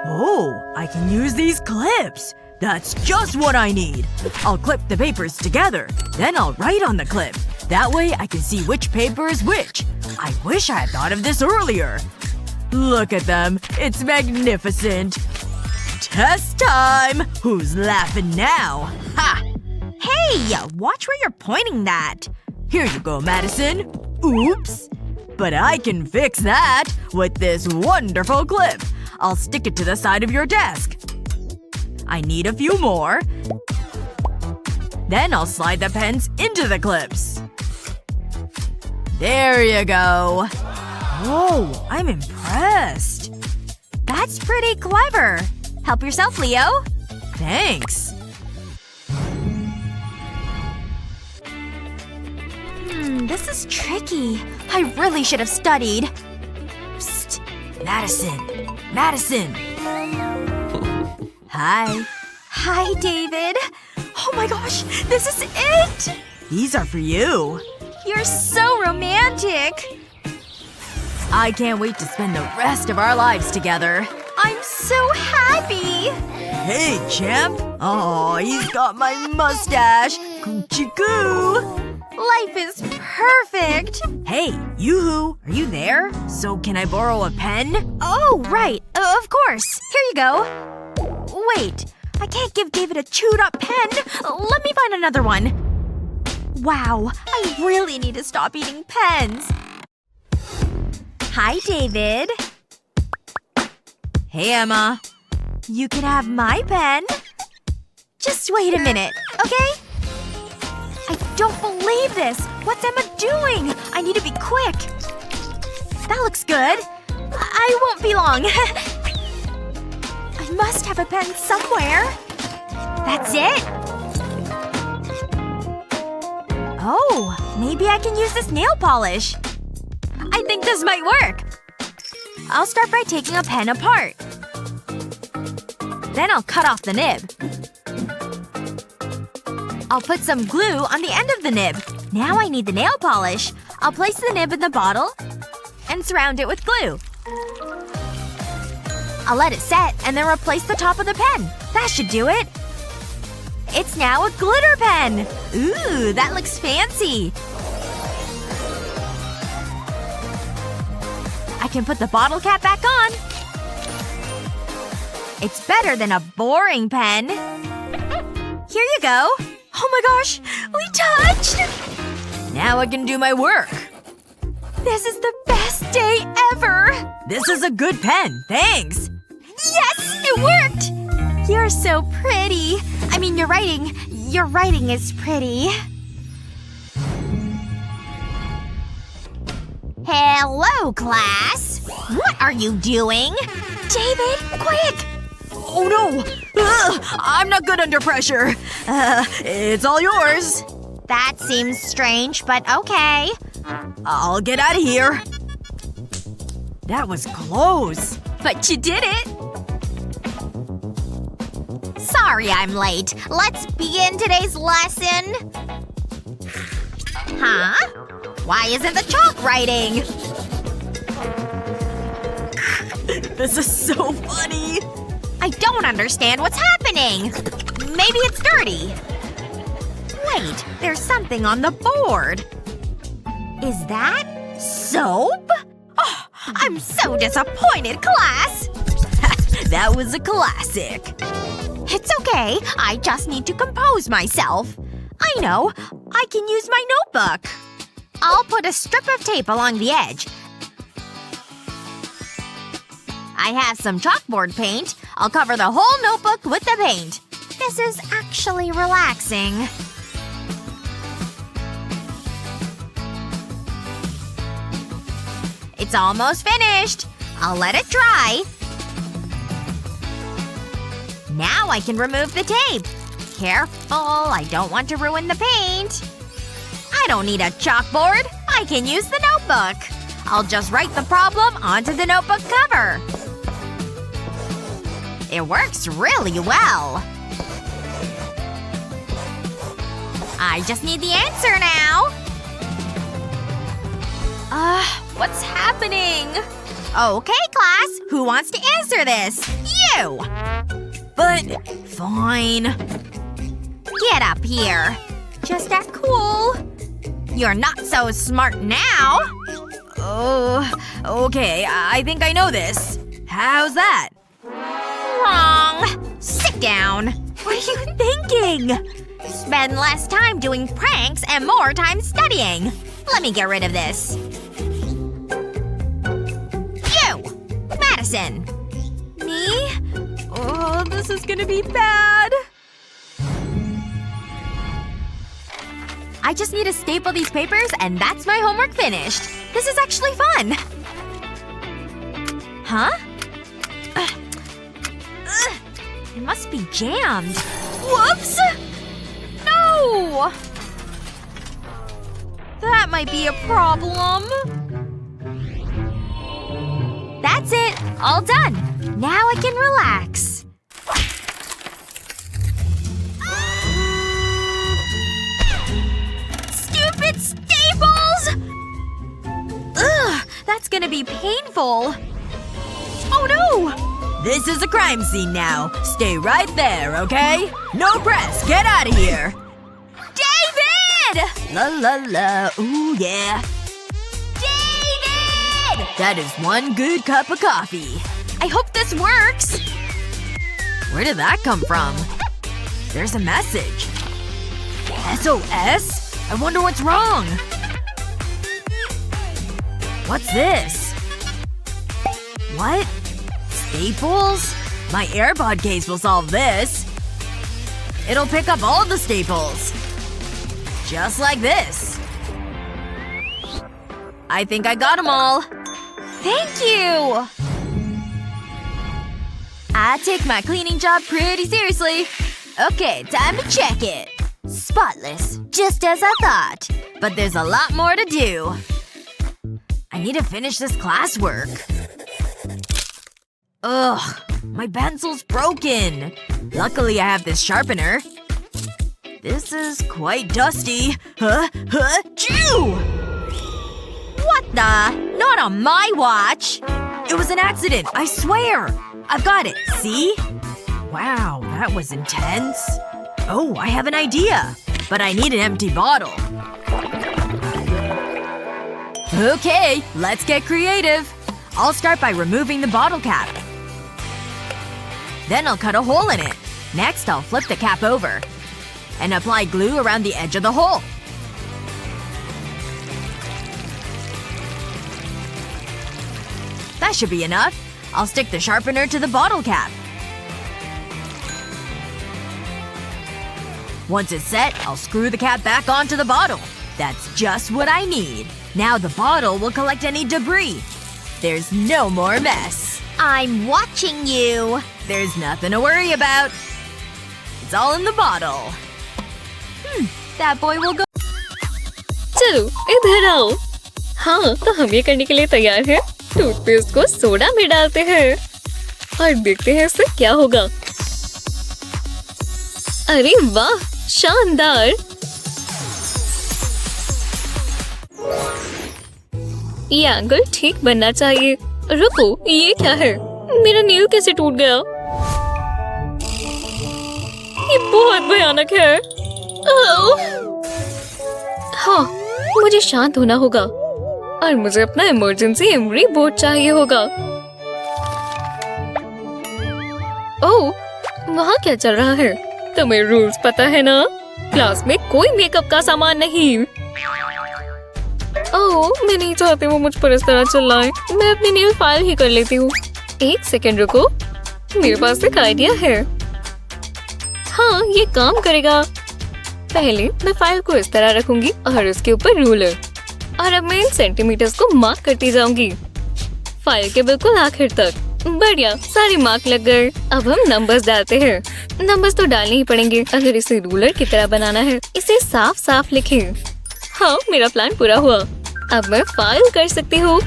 Oh, I can use these clips. That's just what I need. I'll clip the papers together. Then I'll write on the clip. That way I can see which paper is which. I wish I had thought of this earlier. Look at them. It's magnificent. Test time! Who's laughing now? Ha! Hey, watch where you're pointing that. Here you go, Madison. Oops. But I can fix that with this wonderful clip. I'll stick it to the side of your desk. I need a few more. Then I'll slide the pens into the clips. There you go. Whoa, I'm impressed. That's pretty clever. Help yourself, Leo. Thanks. This is tricky. I really should have studied. Psst. Madison. Madison. Hi. Hi, David. Oh my gosh, this is it! These are for you. You're so romantic. I can't wait to spend the rest of our lives together. I'm so happy. Hey, champ. Oh, he's got my mustache. Coochie coo. Life is perfect. Hey, Yoo-hoo, are you there? So can I borrow a pen? Oh, right. Of course. Here you go. Wait. I can't give David a chewed-up pen. Let me find another one. Wow. I really need to stop eating pens. Hi, David. Hey, Emma. You can have my pen. Just wait a minute, okay? I don't believe this! What's Emma doing? I need to be quick. That looks good. I won't be long. I must have a pen somewhere. That's it. Oh, maybe I can use this nail polish. I think this might work. I'll start by taking a pen apart. Then I'll cut off the nib. I'll put some glue on the end of the nib. Now I need the nail polish. I'll place the nib in the bottle and surround it with glue. I'll let it set and then replace the top of the pen. That should do it. It's now a glitter pen! Ooh, that looks fancy! I can put the bottle cap back on. It's better than a boring pen. Here you go. Oh my gosh! We touched! Now I can do my work. This is the best day ever! This is a good pen. Thanks. Yes! It worked! You're so pretty. I mean, your writing is pretty. Hello, class. What are you doing? David, quick! Oh no! Ugh, I'm not good under pressure. It's all yours. That seems strange, but okay. I'll get out of here. That was close. But you did it! Sorry I'm late. Let's begin today's lesson. Huh? Why isn't the chalk writing? This is so funny. I don't understand what's happening. Maybe it's dirty. Wait, there's something on the board. Is that soap? Oh, I'm so disappointed, class! That was a classic. It's okay. I just need to compose myself. I know. I can use my notebook. I'll put a strip of tape along the edge. I have some chalkboard paint. I'll cover the whole notebook with the paint. This is actually relaxing. It's almost finished. I'll let it dry. Now I can remove the tape. Careful, I don't want to ruin the paint. I don't need a chalkboard. I can use the notebook. I'll just write the problem onto the notebook cover. It works really well. I just need the answer now. What's happening? Okay, class. Who wants to answer this? You! But… fine. Get up here. Just act cool. You're not so smart now. Oh… okay, I think I know this. How's that? Wrong. Sit down. What are you thinking? Spend less time doing pranks and more time studying. Let me get rid of this. You! Madison. Me? Oh, this is gonna be bad. I just need to staple these papers and that's my homework finished. This is actually fun. Huh? It must be jammed. Whoops! No! That might be a problem. That's it. All done. Now I can relax. Stupid staples! Ugh, that's gonna be painful. Oh no! This is a crime scene now. Stay right there, okay? No press. Get out of here. David! La la la. Ooh yeah. David! That is one good cup of coffee. I hope this works. Where did that come from? There's a message. SOS? I wonder what's wrong. What's this? What? Staples? My AirPod case will solve this. It'll pick up all the staples. Just like this. I think I got them all. Thank you! I take my cleaning job pretty seriously. Okay, time to check it. Spotless, just as I thought. But there's a lot more to do. I need to finish this classwork. Ugh, my pencil's broken. Luckily I have this sharpener. This is quite dusty. Chew! What the? Not on my watch! It was an accident, I swear! I've got it, see? Wow, that was intense. Oh, I have an idea. But I need an empty bottle. Okay, let's get creative. I'll start by removing the bottle cap. Then I'll cut a hole in it. Next, I'll flip the cap over. And apply glue around the edge of the hole. That should be enough. I'll stick the sharpener to the bottle cap. Once it's set, I'll screw the cap back onto the bottle. That's just what I need. Now the bottle will collect any debris. There's no more mess. I'm watching you. There's nothing to worry about. It's all in the bottle. That boy will go. चलो इधर आओ। हाँ, तो हम ये करने के लिए तैयार हैं। टूथपेस्ट को सोडा में डालते हैं और देखते हैं इससे क्या होगा। अरे वाह, शानदार। ये एंगल ठीक बनना चाहिए। रुको, ये क्या है? मेरा नेल कैसे टूट गया? ये बहुत भयानक है। हाँ, मुझे शांत होना होगा और मुझे अपना इमरजेंसी एमरी बोर्ड चाहिए होगा। ओह, वहाँ क्या चल रहा है? तुम्हें रूल्स पता है ना? क्लास में कोई मेकअप का सामान नहीं। ओह, मैं नहीं चाहती वो मुझ पर इस तरह चिल्लाए। मैं अपनी नेल फाइल ही कर लेती हूँ। एक सेकंड रुको, मेरे पास एक आइडिया है। हाँ, ये काम करेगा। पहले मैं फाइल को इस तरह रखूंगी और उसके ऊपर रूलर, और अब मैं इन सेंटीमीटर्स को मार्क करती जाऊंगी फाइल के बिल्कुल आखिर तक। बढ़िया, सारे मार्क लग गए। अब हम नंबर्स डालते हैं। नंबर्स तो डालने ही पड़ेंगे अगर इसे रूलर की तरह बनाना है। इसे साफ साफ लिखें। हाँ, मेरा प्लान पूरा हुआ। अब मैं फाइल कर सकती हूँ।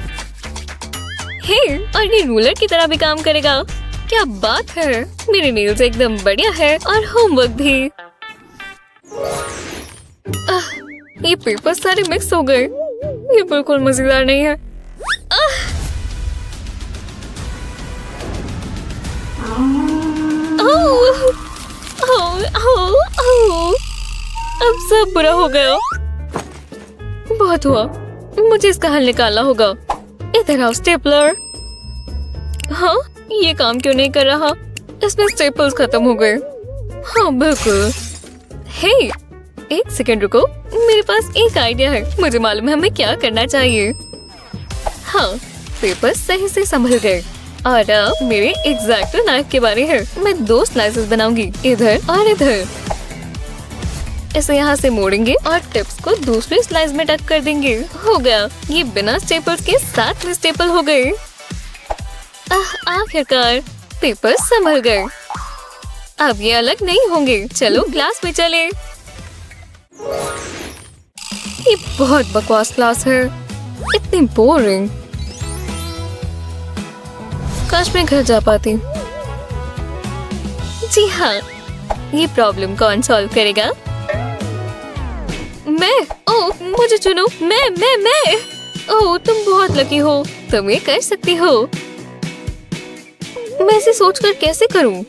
हे, और ये रूलर की तरह भी काम करेगा। क्या बात है, मेरे नेल्स एकदम बढ़िया है और होमवर्क भी। ये पेपर सारे मिक्स हो गए। ये बिल्कुल मजेदार नहीं है। अब सब बुरा हो गया। बहुत हुआ, मुझे इसका हल निकालना होगा। इधर आओ स्टेपलर। हाँ, ये काम क्यों नहीं कर रहा? इसमें स्टेपल्स खत्म हो गए। हाँ बिल्कुल। हे, एक सेकंड रुको, मेरे पास एक आइडिया है। मुझे मालूम है हमें क्या करना चाहिए। हाँ, पेपर सही से संभल गए और अब मेरे एग्जैक्टो नाइफ के बारे है। मैं 2 स्लाइसेस बनाऊंगी, इधर और इधर। इसे यहाँ से मोड़ेंगे और टिप्स को दूसरे स्लाइस में टक कर देंगे। हो गया, ये बिना स्टेपल्स के साथ में स्टेपल हो गए। आखिरकार पेपर संभल गए। अब ये अलग नहीं होंगे। चलो क्लास में चले। ये बहुत बकवास क्लास है, इतनी बोरिंग। काश मैं घर जा पाती। जी हाँ, ये प्रॉब्लम कौन सॉल्व करेगा? मैं। ओह, मुझे चुनो। मैं। ओह, तुम बहुत लकी हो, तुम ये कर सकती हो। मैं इसे सोचकर कैसे करूं?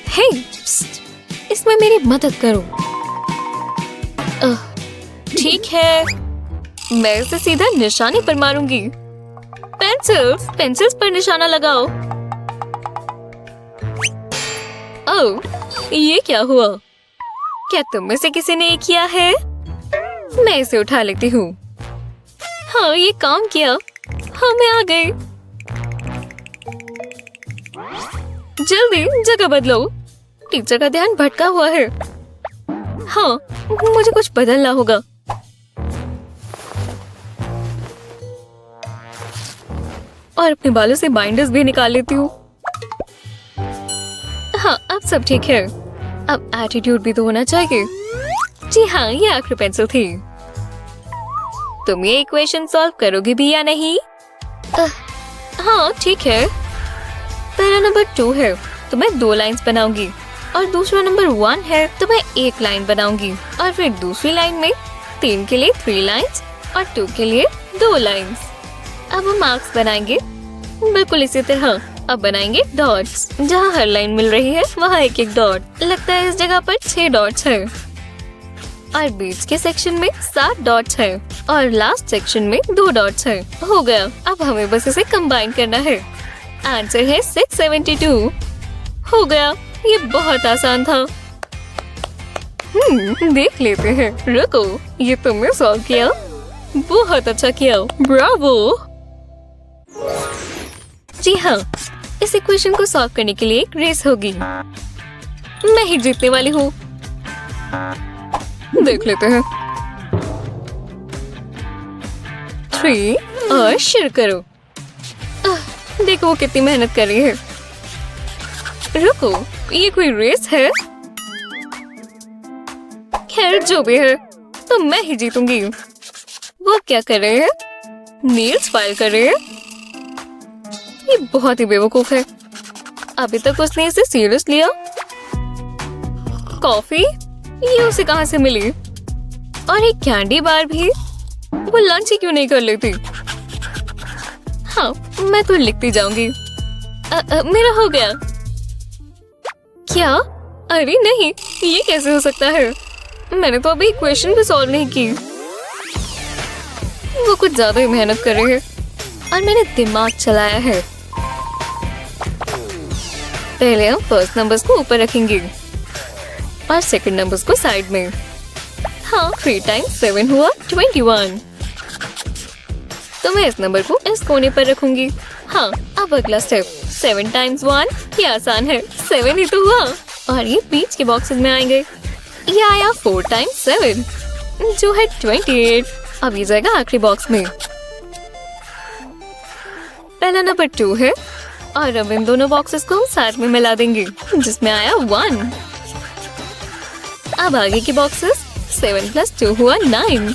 हे, इसमें मेरी मदद करो। ठीक है, मैं इसे सीधा निशाने पर मारूंगी। पेंसिल्स पर निशाना लगाओ। ओह, ये क्या हुआ? क्या तुम में से किसी ने ये किया है? मैं इसे उठा लेती हूँ। हाँ, ये काम किया। हाँ, मैं आ गई। जल्दी जगह बदलो, टीचर का ध्यान भटका हुआ है। हाँ, मुझे कुछ बदलना होगा। और अपने बालों से बाइंडर्स भी निकाल लेती हूँ। हाँ, अब सब ठीक है। अब एटीट्यूड भी तो होना चाहिए। जी हाँ, ये आखिरी पेंसिल थी। तुम ये इक्वेशन सॉल्व करोगे भी या नहीं? हाँ ठीक है। पहला नंबर 2 है तो मैं 2 लाइंस बनाऊंगी और दूसरा नंबर 1 है तो मैं 1 लाइन बनाऊंगी और फिर दूसरी लाइन में 3 के लिए 3 लाइंस और 2 के लिए 2 लाइंस। अब हम मार्क्स बनाएंगे बिल्कुल इसी तरह। अब बनाएंगे डॉट्स। जहाँ हर लाइन मिल रही है वहाँ 1-1 डॉट। लगता है इस जगह पर 6 डॉट्स है और बीच के सेक्शन में 7 डॉट्स है और लास्ट सेक्शन में 2 डॉट्स है। हो गया। अब हमें बस इसे कंबाइन करना है। आंसर है 672। हो गया। ये बहुत आसान था। देख लेते हैं। रुको, ये तुमने सॉल्व किया। बहुत अच्छा किया, ब्रावो। जी हाँ, इस इक्वेशन को सॉल्व करने के लिए एक रेस होगी। मैं ही जीतने वाली हूँ। देख लेते हैं। 3 और शुरू करो। देखो वो कितनी मेहनत कर रही है। रुको, ये कोई रेस है? खैर जो भी है, तो मैं ही जीतूंगी। वो क्या कर रहे हैं? नेल्स फाइल कर रहे हैं? ये बहुत ही बेवकूफ है। अभी तक उसने इसे सीरियस लिया। कॉफी ये उसे कहाँ से मिली? और एक कैंडी बार भी। वो लंच ही क्यों नहीं कर लेती? हाँ, मैं तो लिखती जाऊंगी। मेरा हो गया। क्या? अरे नहीं, ये कैसे हो सकता है? मैंने तो अभी क्वेश्चन भी सॉल्व नहीं की। वो कुछ ज्यादा ही मेहनत कर रहे हैं और मैंने दिमाग चलाया है। पहले हम फर्स्ट नंबर्स को ऊपर रखेंगे और सेकंड नंबर्स को साइड में। हाँ, 3 टाइम्स 7 हुआ 21। तो मैं इस नंबर को इस कोने पर रखूंगी। हाँ, अब अगला स्टेप 7 टाइम्स 1। ये आसान है, 7 ही तो हुआ। और ये बीच के बॉक्सेस में आएंगे। ये आया 4 टाइम्स 7 जो है 28। अब ये जाएगा आखिरी बॉक्स में। पहला नंबर 2 है और अब इन दोनों बॉक्सेस को हम साथ में मिला देंगे जिसमें आया 1। अब आगे के बॉक्सेस 7 + 2 हुआ 9।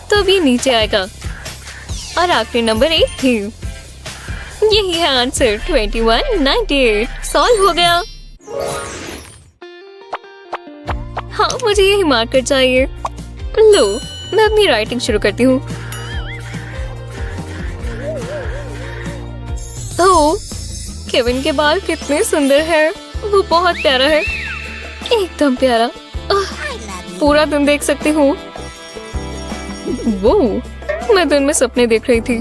तो अब ये नीचे आएगा और आखिरी नंबर 8 थी। यही है आंसर 21 98। सॉल्व हो गया। हाँ, मुझे यही मार्कर चाहिए। लो, मैं अपनी राइटिंग शुरू करती हूँ। ओह, केविन के बाल कितने सुंदर हैं। वो बहुत प्यारा है, एकदम प्यारा। पूरा दिन देख सकती हूँ। वो मैं दिन में सपने देख रही थी।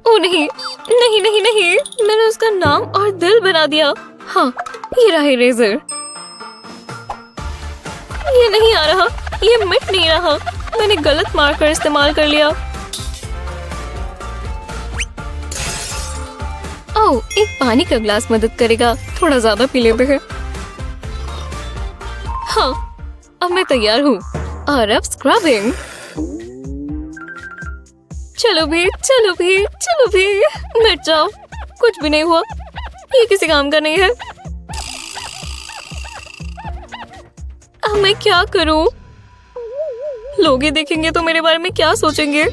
ओ नहीं नहीं नहीं नहीं, मैंने उसका नाम और दिल बना दिया। हाँ, ये रहा इरेजर। ये नहीं आ रहा, ये मिट नहीं रहा। मैंने गलत मार्कर इस्तेमाल कर लिया। ओह, एक पानी का ग्लास मदद करेगा। थोड़ा ज्यादा पी लेते हैं। हाँ, अब मैं तैयार हूँ। और अब स्क्रबिंग। चलो भी चलो भी चलो भी, मिट जाओ। कुछ भी नहीं हुआ, ये किसी काम का नहीं है। अब मैं क्या करूं? लोग ये देखेंगे तो मेरे बारे में क्या सोचेंगे?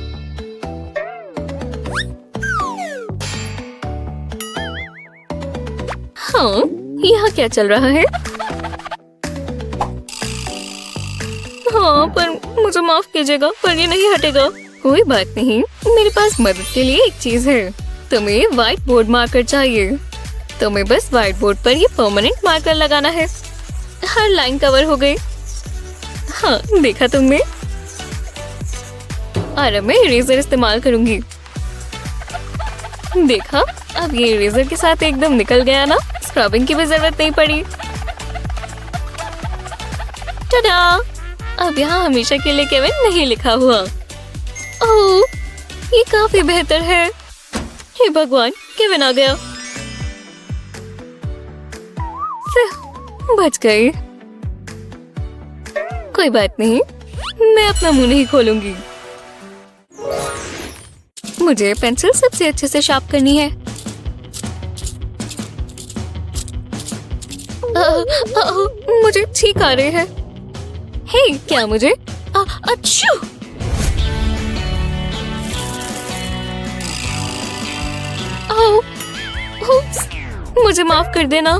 हाँ, यहाँ क्या चल रहा है? हाँ, पर मुझे माफ कीजिएगा, पर ये नहीं हटेगा। कोई बात नहीं, मेरे पास मदद के लिए एक चीज है। तुम्हें व्हाइट बोर्ड मार्कर चाहिए। तुम्हें बस व्हाइट बोर्ड पर ये परमानेंट मार्कर लगाना है। हर लाइन कवर हो गई। हाँ, देखा तुमने? और अब मैं इरेजर इस्तेमाल करूंगी। देखा, अब ये इरेजर के साथ एकदम निकल गया ना। स्क्रबिंग की भी जरूरत नहीं पड़ी। टाडा! अब यहाँ हमेशा के लिए केविन नहीं लिखा हुआ। ओह, ये काफी बेहतर है। हे भगवान, केविन आ गया। बच गई। कोई बात नहीं, मैं अपना मुंह नहीं खोलूंगी। मुझे पेंसिल सबसे अच्छे से शार्प करनी है। मुझे छींक आ रही है। हे, क्या मुझे? अच्छू! मुझे माफ कर देना।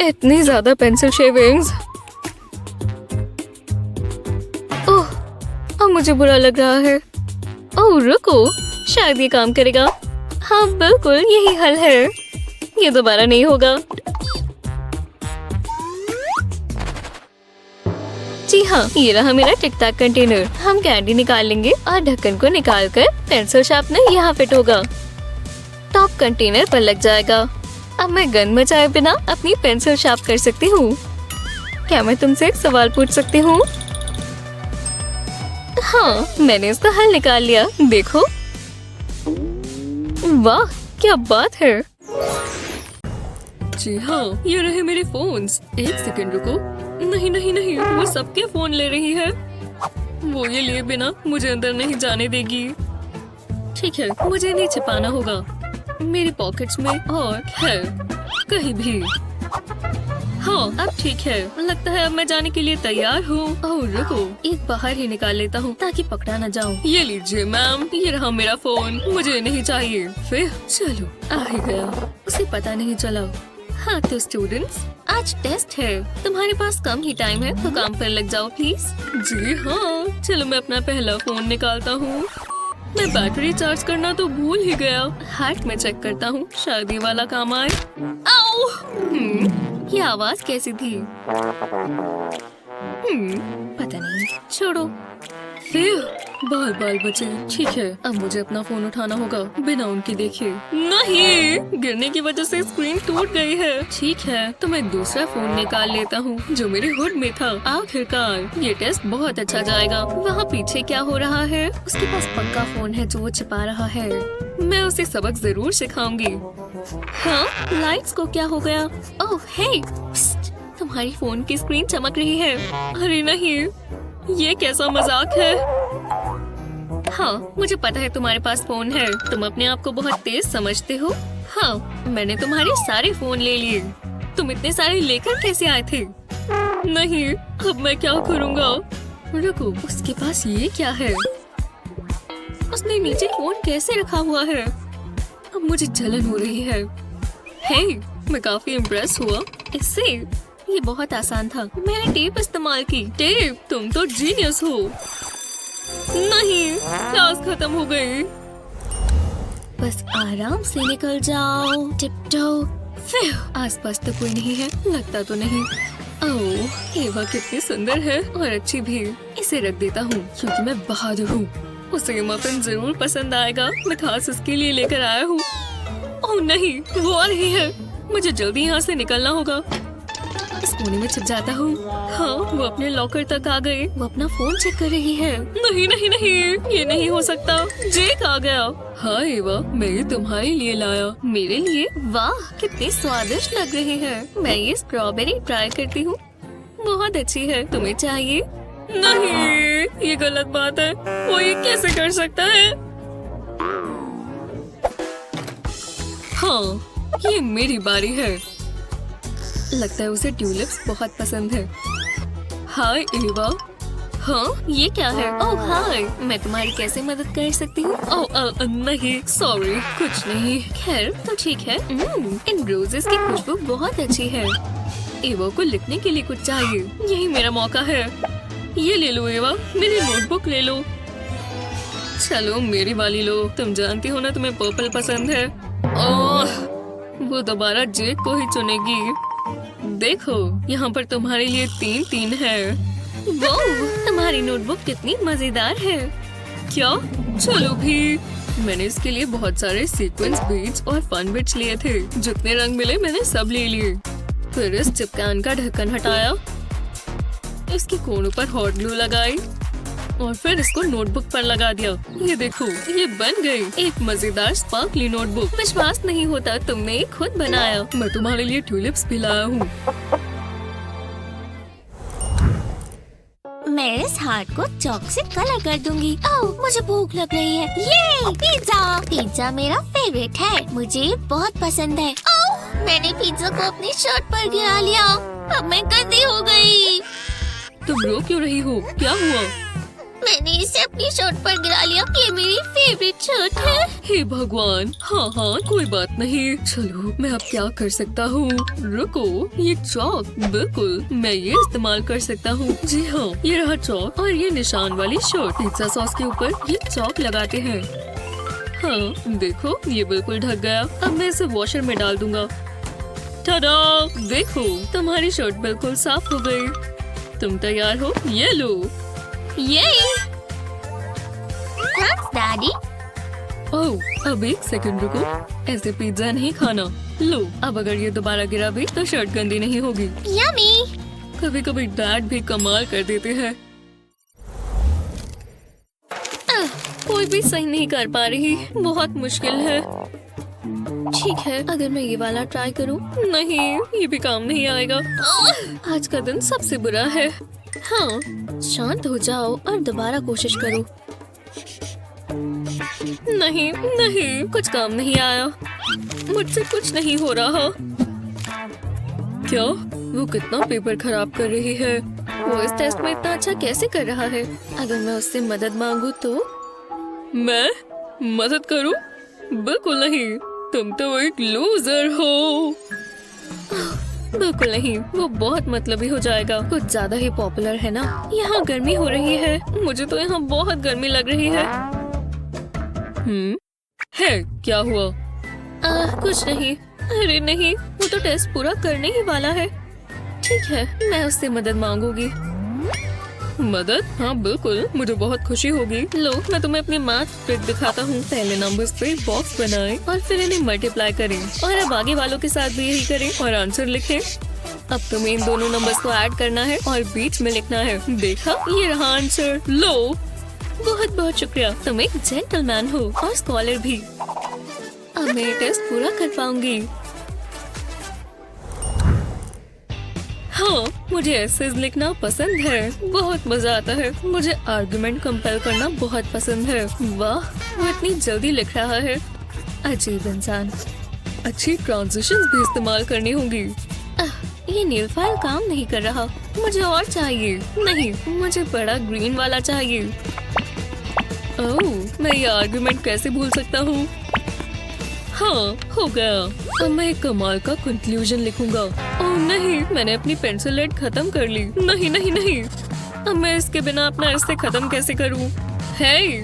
इतनी ज्यादा पेंसिल शेविंग्स। ओह, अब मुझे बुरा लग रहा है। ओह, रुको, शायद ये काम करेगा। हाँ, बिल्कुल यही हल है। ये दोबारा नहीं होगा। जी हाँ, ये रहा मेरा टिक टैक कंटेनर। हम कैंडी निकाल लेंगे और ढक्कन को निकालकर पेंसिल शार्पनर यहाँ फिट होगा। टॉप कंटेनर पर लग जाएगा। अब मैं गन मचाए बिना अपनी पेंसिल शार्प कर सकती हूँ। क्या मैं तुमसे एक सवाल पूछ सकती हूँ? हाँ, मैंने इसका हल निकाल लिया। देखो। वाह, क्या बात है। जी हाँ, ये रहे मेरे फोन्स। एक सेकंड रुको। नहीं नहीं नहीं, वो सबके फोन ले रही है। वो ये लिए बिना मुझे अंदर नहीं जाने देगी। ठीक है, मुझे नहीं छिपाना होगा। मेरी पॉकेट्स में और है कहीं भी। हाँ, अब ठीक है। लगता है अब मैं जाने के लिए तैयार हूँ। ओह रुको, एक बाहर ही निकाल लेता हूँ ताकि पकड़ा न जाऊँ। ये लीजिए मैम, ये रहा मेरा फोन। मुझे नहीं चाहिए। फिर चलो, आ ही गया। उसे पता नहीं चला। हाँ तो स्टूडेंट्स, आज टेस्ट है। तुम्हारे पास कम ही टाइम है तो काम पर लग जाओ प्लीज। जी हाँ, चलो मैं अपना पहला फोन निकालता हूँ। मैं बैटरी चार्ज करना तो भूल ही गया। हार्ट में चेक करता हूँ, शायद ये वाला काम आए। आओ! ये आवाज कैसी थी? पता नहीं, छोड़ो। फिर बाल बाल बचे। ठीक है, अब मुझे अपना फोन उठाना होगा बिना उनके देखे। नहीं, गिरने की वजह से स्क्रीन टूट गई है। ठीक है, तो मैं दूसरा फोन निकाल लेता हूँ जो मेरे हुड में था। आखिरकार ये टेस्ट बहुत अच्छा जाएगा। वहाँ पीछे क्या हो रहा है? उसके पास पक्का फोन है जो वो छिपा रहा है। मैं उसे सबक जरूर सिखाऊंगी। हाँ, लाइट्स को क्या हो गया? ओह हे, तुम्हारी फोन की स्क्रीन चमक रही है। अरे नहीं, ये कैसा मजाक है? हाँ, मुझे पता है तुम्हारे पास फोन है। तुम अपने आप को बहुत तेज समझते हो। हाँ, मैंने तुम्हारे सारे फोन ले लिए। तुम इतने सारे लेकर कैसे आए थे? नहीं, अब मैं क्या करूँगा? रुको, उसके पास ये क्या है? उसने नीचे फोन कैसे रखा हुआ है? अब मुझे जलन हो रही है। हे, मैं काफी इम्प्रेस हुआ इससे। ये बहुत आसान था। मैंने टेप इस्तेमाल की। टेप, तुम तो जीनियस हो। नहीं, क्लास खत्म हो गई। बस आराम से निकल जाओ। टिप्टो। फिर आसपास तो कोई नहीं है। लगता तो नहीं। ओह, एवा कितनी सुंदर है और अच्छी भी। इसे रख देता हूँ क्योंकि मैं बहादुर हूँ। उसे ये मफिन जरूर पसंद आएगा। मैं खास उसके लिए लेकर आया हूँ। ओह नहीं, वो आ रही है। मुझे जल्दी यहाँ से निकलना होगा। इस कोने में छिप जाता हूँ। हाँ, वो अपने लॉकर तक आ गए। वो अपना फोन चेक कर रही है। नहीं नहीं नहीं, ये नहीं हो सकता। जेक आ गया। हाँ एवा, मैं ये तुम्हारे लिए लाया। मेरे लिए? वाह, कितने स्वादिष्ट लग रहे हैं। मैं ये स्ट्रॉबेरी ट्राई करती हूँ। बहुत अच्छी है। तुम्हें चाहिए? नहीं, ये गलत बात है। वो ये कैसे कर सकता है? हाँ, ये मेरी बारी है। लगता है उसे ट्यूलिप्स बहुत पसंद है। हाय एवा। हाँ, ये क्या है? ओह हाय, मैं तुम्हारी कैसे मदद कर सकती हूँ? ओह नहीं, सॉरी, कुछ नहीं। खैर तो ठीक है। इन रोजेस की खुशबू बहुत अच्छी है। एवा को लिखने के लिए कुछ चाहिए। यही मेरा मौका है। ये ले लो एवा, मेरी नोटबुक ले लो। चलो मेरी वाली लो। तुम जानती हो ना तुम्हें पर्पल पसंद है। ओह, वो दोबारा जेक को ही चुनेगी। देखो, यहाँ पर तुम्हारे लिए 3-3 है। वो, तुम्हारी नोटबुक कितनी मजेदार है। क्या? चलो भी। मैंने इसके लिए बहुत सारे सीक्वेंस बीड्स और फन बिट्स लिए थे। जितने रंग मिले मैंने सब ले लिए। फिर इस चिपकान का ढक्कन हटाया, इसके कोनों पर हॉट ग्लू लगाई और फिर इसको नोटबुक पर लगा दिया। ये देखो, ये बन गई एक मजेदार स्पार्कली नोटबुक। विश्वास नहीं होता, तुमने ये खुद बनाया। मैं तुम्हारे लिए ट्यूलिप्स भी लाया हूँ। मैं इस हार्ट को चॉक से कलर कर दूंगी। ओह, मुझे भूख लग रही है। ये पिज्जा। पिज्जा मेरा फेवरेट है। मुझे बहुत पसंद है। ओह, मैंने पिज्जा को अपनी शर्ट पर गिरा लिया। अब मैं गंदी हो गई। तुम रो क्यों रही हो? क्या हुआ? मैंने इसे अपनी शर्ट पर गिरा लिया। ये मेरी फेवरेट शर्ट है। हे भगवान। हाँ, कोई बात नहीं। चलो, मैं अब क्या कर सकता हूँ? रुको, ये चौक। बिल्कुल, मैं ये इस्तेमाल कर सकता हूँ। जी हाँ, ये रहा चौक और ये निशान वाली शर्ट। पिज्जा सॉस के ऊपर ये चौक लगाते हैं। हाँ, देखो, ये बिल्कुल ढक गया। अब मैं इसे वॉशर में डाल दूंगा। टाडा! देखो, तुम्हारी शर्ट बिल्कुल साफ हो गई। तुम तैयार हो? ये लो। ये थैंक्स डैडी। ओह, अब एक सेकंड रुको। ऐसे पिज्जा नहीं खाना। लो, अब अगर ये दोबारा गिरा भी तो शर्ट गंदी नहीं होगी। यम्मी। कभी कभी डैड भी कमाल कर देते हैं। कोई भी सही नहीं कर पा रही। बहुत मुश्किल है। ठीक है, अगर मैं ये वाला ट्राई करूं, नहीं ये भी काम नहीं आएगा। आज का दिन सबसे बुरा है। हाँ, शांत हो जाओ और दोबारा कोशिश करो। नहीं नहीं, कुछ काम नहीं आया। मुझसे कुछ नहीं हो रहा। क्या? वो कितना पेपर खराब कर रही है। वो इस टेस्ट में इतना अच्छा कैसे कर रहा है? अगर मैं उससे मदद मांगू तो? मैं मदद करूं? बिल्कुल नहीं, तुम तो एक लूजर हो। बिल्कुल नहीं, वो बहुत मतलबी हो जाएगा। कुछ ज्यादा ही पॉपुलर है ना। यहाँ गर्मी हो रही है, मुझे तो यहाँ बहुत गर्मी लग रही है। है क्या हुआ? कुछ नहीं। अरे नहीं, वो तो टेस्ट पूरा करने ही वाला है। ठीक है, मैं उससे मदद मांगूंगी। मदद? हाँ बिल्कुल, मुझे बहुत खुशी होगी। लो, मैं तुम्हें अपनी मैथ ट्रिक दिखाता हूँ। पहले नंबर्स पे बॉक्स बनाएं और फिर इन्हें मल्टीप्लाई करें, और अब आगे वालों के साथ भी यही करें और आंसर लिखें। अब तुम्हें इन दोनों नंबर्स को ऐड करना है और बीच में लिखना है। देखा, ये रहा आंसर। लो, बहुत बहुत शुक्रिया, तुम एक जेंटलमैन हो और स्कॉलर भी। अब मैं ये टेस्ट पूरा कर पाऊंगी। हाँ, मुझे एसेज लिखना पसंद है, बहुत मजा आता है। मुझे आर्गुमेंट कंपेल करना बहुत पसंद है। वाह, वो इतनी जल्दी लिख रहा है। अजीब इंसान। अच्छी ट्रांजिशंस भी इस्तेमाल करनी होंगी। ये नील फाइल काम नहीं कर रहा, मुझे और चाहिए। नहीं, मुझे बड़ा ग्रीन वाला चाहिए। ओह, मैं ये आर्गुमेंट कैसे भूल सकता हूँ? हाँ, हो गया। अब मैं एक कमाल का कंक्लूजन लिखूंगा। ओह नहीं, मैंने अपनी पेंसिल लेड खत्म कर ली। नहीं नहीं नहीं, अब मैं इसके बिना अपना रिश्ते खत्म कैसे करूँ? हे,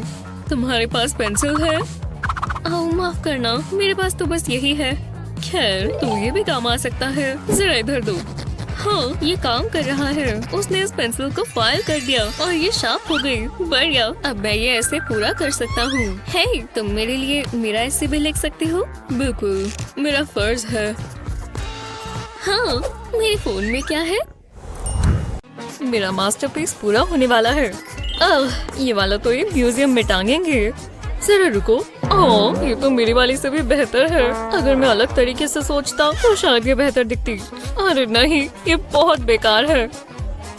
तुम्हारे पास पेंसिल है? ओह माफ करना, मेरे पास तो बस यही है। खैर, तो ये भी काम आ सकता है। जरा इधर दो। हाँ, ये काम कर रहा है। उसने इस पेंसिल को फाइल कर दिया और ये शार्प हो गई। बढ़िया, अब मैं ये ऐसे पूरा कर सकता हूँ। हे, तुम मेरे लिए मेरा ऐसे भी लिख सकती हो? बिल्कुल, मेरा फर्ज है। हाँ, मेरे फोन में क्या है? मेरा मास्टरपीस पूरा होने वाला है। ये वाला तो ये म्यूजियम में टांगेंगे। जरा रुको। ओह, ये तो मेरी वाली से भी बेहतर है। अगर मैं अलग तरीके से सोचता तो शायद ये बेहतर दिखती। अरे नहीं, ये बहुत बेकार है।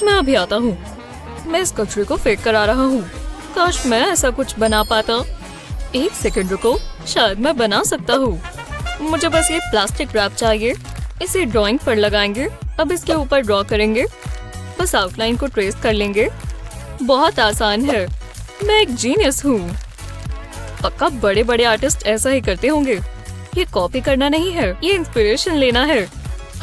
मैं अभी आता हूँ। मैं इस कचरे को फेंक कर आ रहा हूँ। काश मैं ऐसा कुछ बना पाता। एक सेकंड रुको, शायद मैं बना सकता हूँ। मुझे बस ये प्लास्टिक रैप चाहिए। इसे ड्राइंग पर लगाएंगे। अब इसके ऊपर ड्रॉ करेंगे। बस आउटलाइन को ट्रेस कर लेंगे। बहुत आसान है। मैं एक जीनियस हूँ। पक्का बड़े बड़े आर्टिस्ट ऐसा ही करते होंगे। ये कॉपी करना नहीं है, ये इंस्पिरेशन लेना है।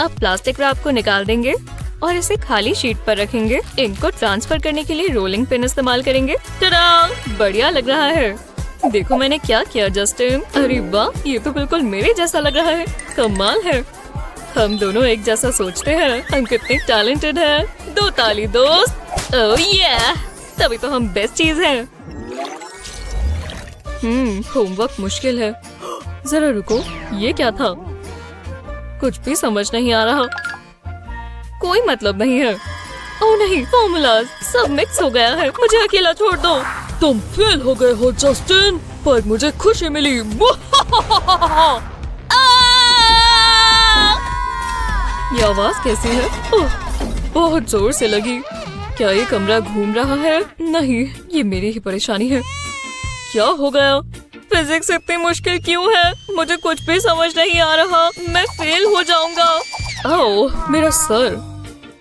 अब प्लास्टिक रैप को निकाल देंगे और इसे खाली शीट पर रखेंगे। इंक को ट्रांसफर करने के लिए रोलिंग पिन इस्तेमाल करेंगे। टडा! बढ़िया लग रहा है। देखो मैंने क्या किया जस्टिन। अरे वाह, ये तो बिल्कुल मेरे जैसा लग रहा है। कमाल है। हम दोनों एक जैसा सोचते हैं। हम कितने टैलेंटेड हैं। 2 ताली दोस्त। ओह ये, तभी तो हम बेस्ट चीज हैं। होमवर्क मुश्किल है। जरा रुको, ये क्या था? कुछ भी समझ नहीं आ रहा। कोई मतलब नहीं है। ओह नहीं, फॉर्मूलाज सब मिक्स हो गया है। मुझे अकेला छोड़ दो। तुम फेल हो गए हो जस्टिन, पर मुझे खुशी मिली। ये आवाज कैसी है? बहुत जोर से लगी। क्या ये कमरा घूम रहा है? नहीं, ये मेरी ही परेशानी है। क्या हो गया? फिजिक्स इतनी मुश्किल क्यों है? मुझे कुछ भी समझ नहीं आ रहा। मैं फेल हो जाऊंगा। ओह, मेरा सर।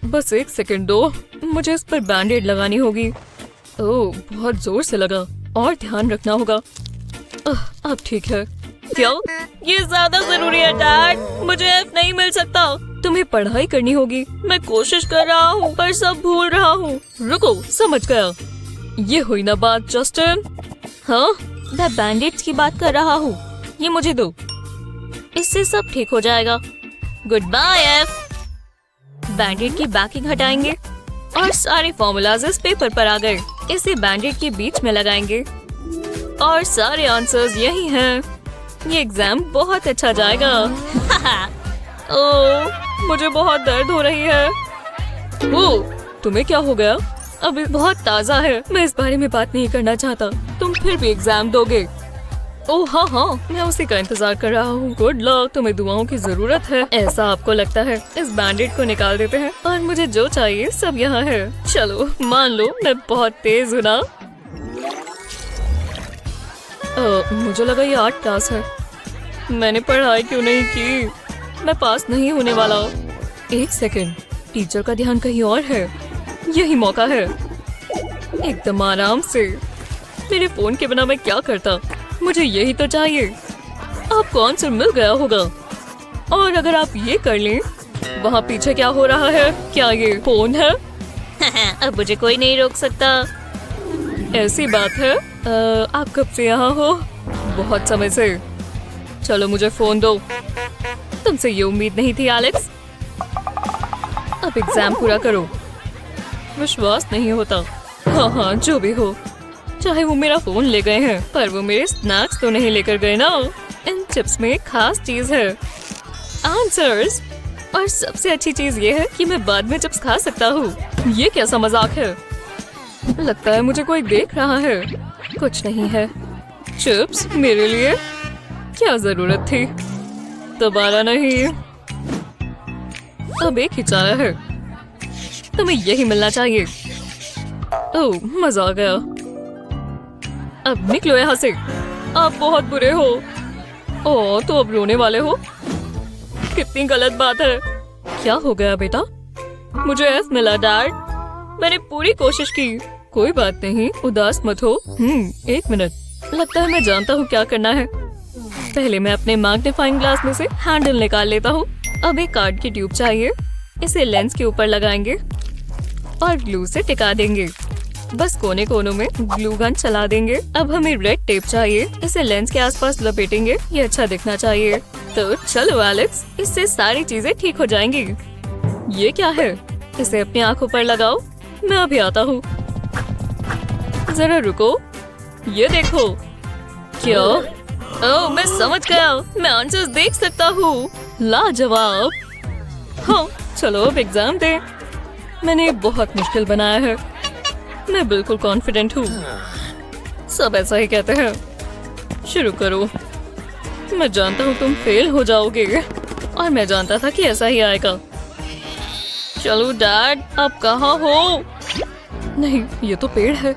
बस एक सेकंड दो, मुझे इस पर बैंडेड लगानी होगी। ओह, बहुत जोर से लगा और ध्यान रखना होगा। अब ठीक है। क्या? ये ज्यादा जरूरी है डैड। मुझे एफ नहीं मिल सकता। तुम्हें पढ़ाई करनी होगी। मैं कोशिश कर रहा हूँ पर सब भूल रहा हूँ। रुको, समझ गया। ये हुई ना बात जस्टिन। हाँ, मैं बैंडेड्स की बात कर रहा हूँ। ये मुझे दो, इससे सब ठीक हो जाएगा। Good bye F. बैंडेड की बैकिंग हटाएंगे और सारे फॉर्मूलाज इस पेपर पर आ गए। इसे बैंडेड के बीच में लगाएंगे और सारे आंसर्स यही हैं। ये एग्जाम बहुत अच्छा जाएगा। ओह, मुझे बहुत दर्द हो रही है। ओह, तुम्हें क्या हो गया? अभी बहुत ताज़ा है। मैं इस बारे में बात नहीं करना चाहता। तुम फिर भी एग्जाम दोगे। ओह हाँ हाँ, मैं उसी का इंतजार कर रहा हूँ। गुड लक, तुम्हें दुआओं की जरूरत है। ऐसा आपको लगता है? इस बैंडेड को निकाल देते हैं और मुझे जो चाहिए सब यहाँ है। चलो मान लो मैं बहुत तेज हूँ ना। मुझे लगा ये आर्ट क्लास है। मैंने पढ़ाई क्यों नहीं की? मैं पास नहीं होने वाला। एक सेकंड, टीचर का ध्यान कहीं और है। यही मौका है। एकदम आराम से। मेरे फोन के बिना मैं क्या करता? मुझे यही तो चाहिए। आपको आंसर मिल गया होगा। और अगर आप ये कर लें, वहाँ पीछे क्या हो रहा है? क्या ये फोन है? अब मुझे कोई नहीं रोक सकता। ऐसी बात है। आप कब से यहाँ हो? बहुत समय से। चलो मुझे फोन दो। तुमसे ये उम्मीद नहीं थी एलेक्स। अब एग्जाम पूरा करो। विश्वास नहीं होता। हाँ हाँ, जो भी हो। चाहे वो मेरा फोन ले गए हैं, पर वो मेरे स्नैक्स तो नहीं लेकर गए ना। इन चिप्स में एक खास चीज है, आंसर्स। और सबसे अच्छी चीज ये है कि मैं बाद में चिप्स खा सकता हूँ। ये कैसा मजाक है? लगता है मुझे कोई देख रहा है। कुछ नहीं है। चिप्स मेरे लिए? क्या जरूरत थी? दोबारा नहीं। अब एक ही चारा है। तुम्हें यही मिलना चाहिए। ओह, मजा आ गया। अब निकलो यहाँ से। आप बहुत बुरे हो। ओह, तो अब रोने वाले हो? कितनी गलत बात है। क्या हो गया बेटा? मुझे एफ मिला डैड। मैंने पूरी कोशिश की। कोई बात नहीं, उदास मत हो। एक मिनट। लगता है मैं जानता हूँ क्या करना है। पहले मैं अपने मैग्नीफाइंग ग्लास में से हैंडल निकाल लेता हूँ। अब एक कार्ड की ट्यूब चाहिए। इसे लेंस के ऊपर लगाएंगे और ग्लू से टिका देंगे। बस कोने कोनों में ग्लू गन चला देंगे। अब हमें रेड टेप चाहिए। इसे लेंस के आसपास लपेटेंगे। ये अच्छा दिखना चाहिए। तो चलो एलेक्स, इससे सारी चीजें ठीक हो जाएंगी। ये क्या है? इसे अपनी आंखों पर लगाओ। मैं अभी आता हूँ। जरा रुको, ये देखो। क्या? ओह, मैं समझ गया। मैं आंसर्स देख सकता हूँ। लाजवाब। हाँ, चलो अब एग्जाम दे। मैंने बहुत मुश्किल बनाया है। मैं बिल्कुल कॉन्फिडेंट हूँ। सब ऐसा ही कहते हैं। शुरू करो। मैं जानता हूँ तुम फेल हो जाओगे, और मैं जानता था कि ऐसा ही आएगा। चलो डैड, आप कहाँ हो? नहीं, ये तो पेड़ है।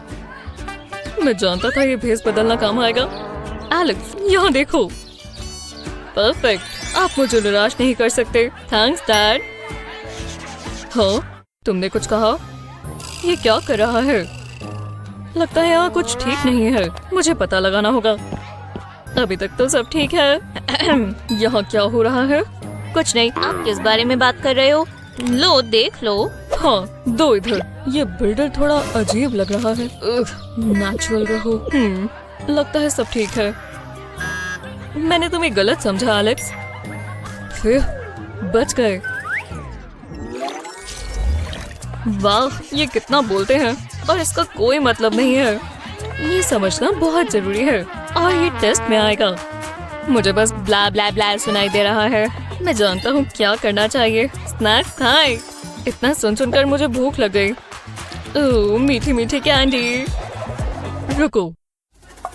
मैं जानता था ये भेस बदलना काम आएगा। एलेक्स, यहाँ देखो। परफेक्ट। आप मुझे निराश नहीं कर सकते। Thanks dad. हाँ, तुमने कुछ कहा? ये क्या कर रहा है? लगता है यहाँ कुछ ठीक नहीं है। मुझे पता लगाना होगा। अभी तक तो सब ठीक है। यहाँ क्या हो रहा है? कुछ नहीं। आप किस बारे में बात कर रहे हो? लो, देख लो। हाँ, दो इधर। ये बिल्डर थोड़ा अजीब लग रहा है। नेचुरल रहो। लगता है सब ठीक है। मैंने तुम्हें गलत समझा एलेक्स। फिर बच गए। वाह, ये कितना बोलते हैं और इसका कोई मतलब नहीं है। ये समझना बहुत जरूरी है और ये टेस्ट में आएगा। मुझे बस ब्ला ब्ला ब्ला सुनाई दे रहा है। मैं जानता हूँ क्या करना चाहिए। स्नैक्स खाएं। इतना सुन सुनकर मुझे भूख लग गई। ओह, मीठी मीठी कैंडी। रुको,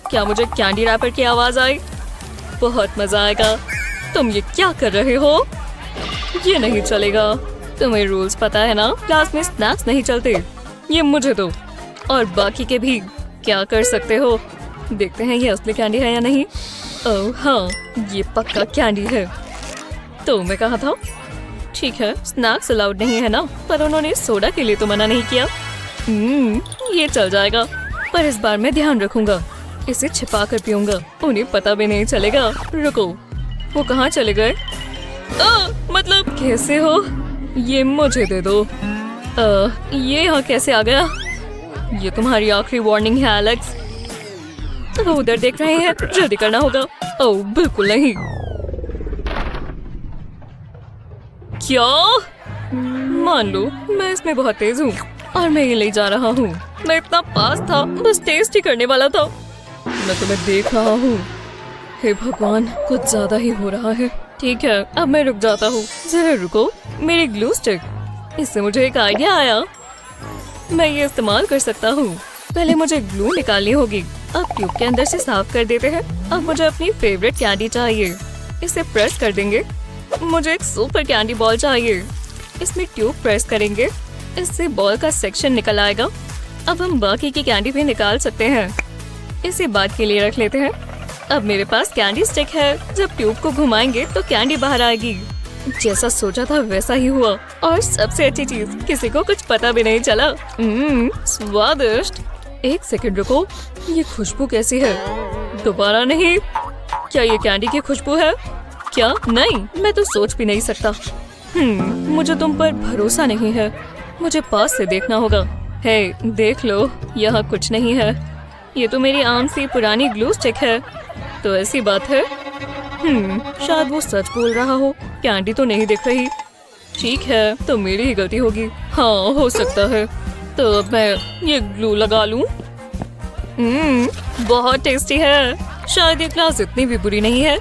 क्या मुझे कैंडी रैपर की आवाज आई? बहुत मजा आएगा। तुम ये क्या कर रहे हो? ये नहीं चलेगा। तुम्हें रूल्स पता है ना? क्लास में स्नैक्स नहीं चलते। ये मुझे दो और बाकी के भी। क्या कर सकते हो? देखते हैं ये असली कैंडी है या नहीं। ओह हाँ, ये पक्का कैंडी है। तो मैं कहा था। ठीक है, स्नैक्स अलाउड नहीं है ना, पर उन्होंने सोडा के लिए तो मना नहीं किया। ये चल जाएगा, पर इस बार मैं ध्यान रखूंगा। इसे छिपा कर पीऊंगा। उन्हें पता भी नहीं चलेगा। रुको, वो कहाँ चले गए? मतलब कैसे हो? ये मुझे दे दो। ये यहाँ कैसे आ गया? ये तुम्हारी आखिरी वार्निंग है एलेक्स। वो उधर देख रहे हैं, जल्दी करना होगा। ओह बिल्कुल नहीं। क्या? मान लो मैं इसमें बहुत तेज हूँ और मैं ये ले जा रहा हूँ। मैं इतना पास था, बस टेस्ट ही करने वाला था। मैं तुम्हें देख रहा हूँ। हे भगवान, कुछ ज्यादा ही हो रहा है। ठीक है, अब मैं रुक जाता हूँ। जरा रुको, मेरी ग्लू स्टिक। इससे मुझे एक आइडिया आया। मैं ये इस्तेमाल कर सकता हूँ। पहले मुझे ग्लू निकालनी होगी। अब ट्यूब के अंदर से साफ कर देते हैं। अब मुझे अपनी फेवरेट कैंडी चाहिए। इसे प्रेस कर देंगे। मुझे एक सुपर कैंडी बॉल चाहिए। इसमें ट्यूब प्रेस करेंगे, इससे बॉल का सेक्शन निकल आएगा। अब हम बाकी की कैंडी भी निकाल सकते हैं। इसे बाद के लिए रख लेते हैं। अब मेरे पास कैंडी स्टिक है। जब ट्यूब को घुमाएंगे तो कैंडी बाहर आएगी। जैसा सोचा था वैसा ही हुआ। और सबसे अच्छी चीज, किसी को कुछ पता भी नहीं चला। स्वादिष्ट। एक सेकंड रुको, ये खुशबू कैसी है? दोबारा नहीं। क्या ये कैंडी की खुशबू है? क्या? नहीं, मैं तो सोच भी नहीं सकता। मुझे तुम पर भरोसा नहीं है। मुझे पास से देखना होगा। हे, देख लो, यहाँ कुछ नहीं है। ये तो मेरी आम सी पुरानी ग्लू स्टिक है। तो ऐसी बात है। शायद वो सच बोल रहा हो। कैंडी तो नहीं दिख रही। ठीक है, तो मेरी ही गलती होगी। हाँ, हो सकता है। तो अब मैं ये ग्लू लगा लूं। बहुत टेस्टी है। शायद ये क्लास इतनी भी बुरी नहीं है।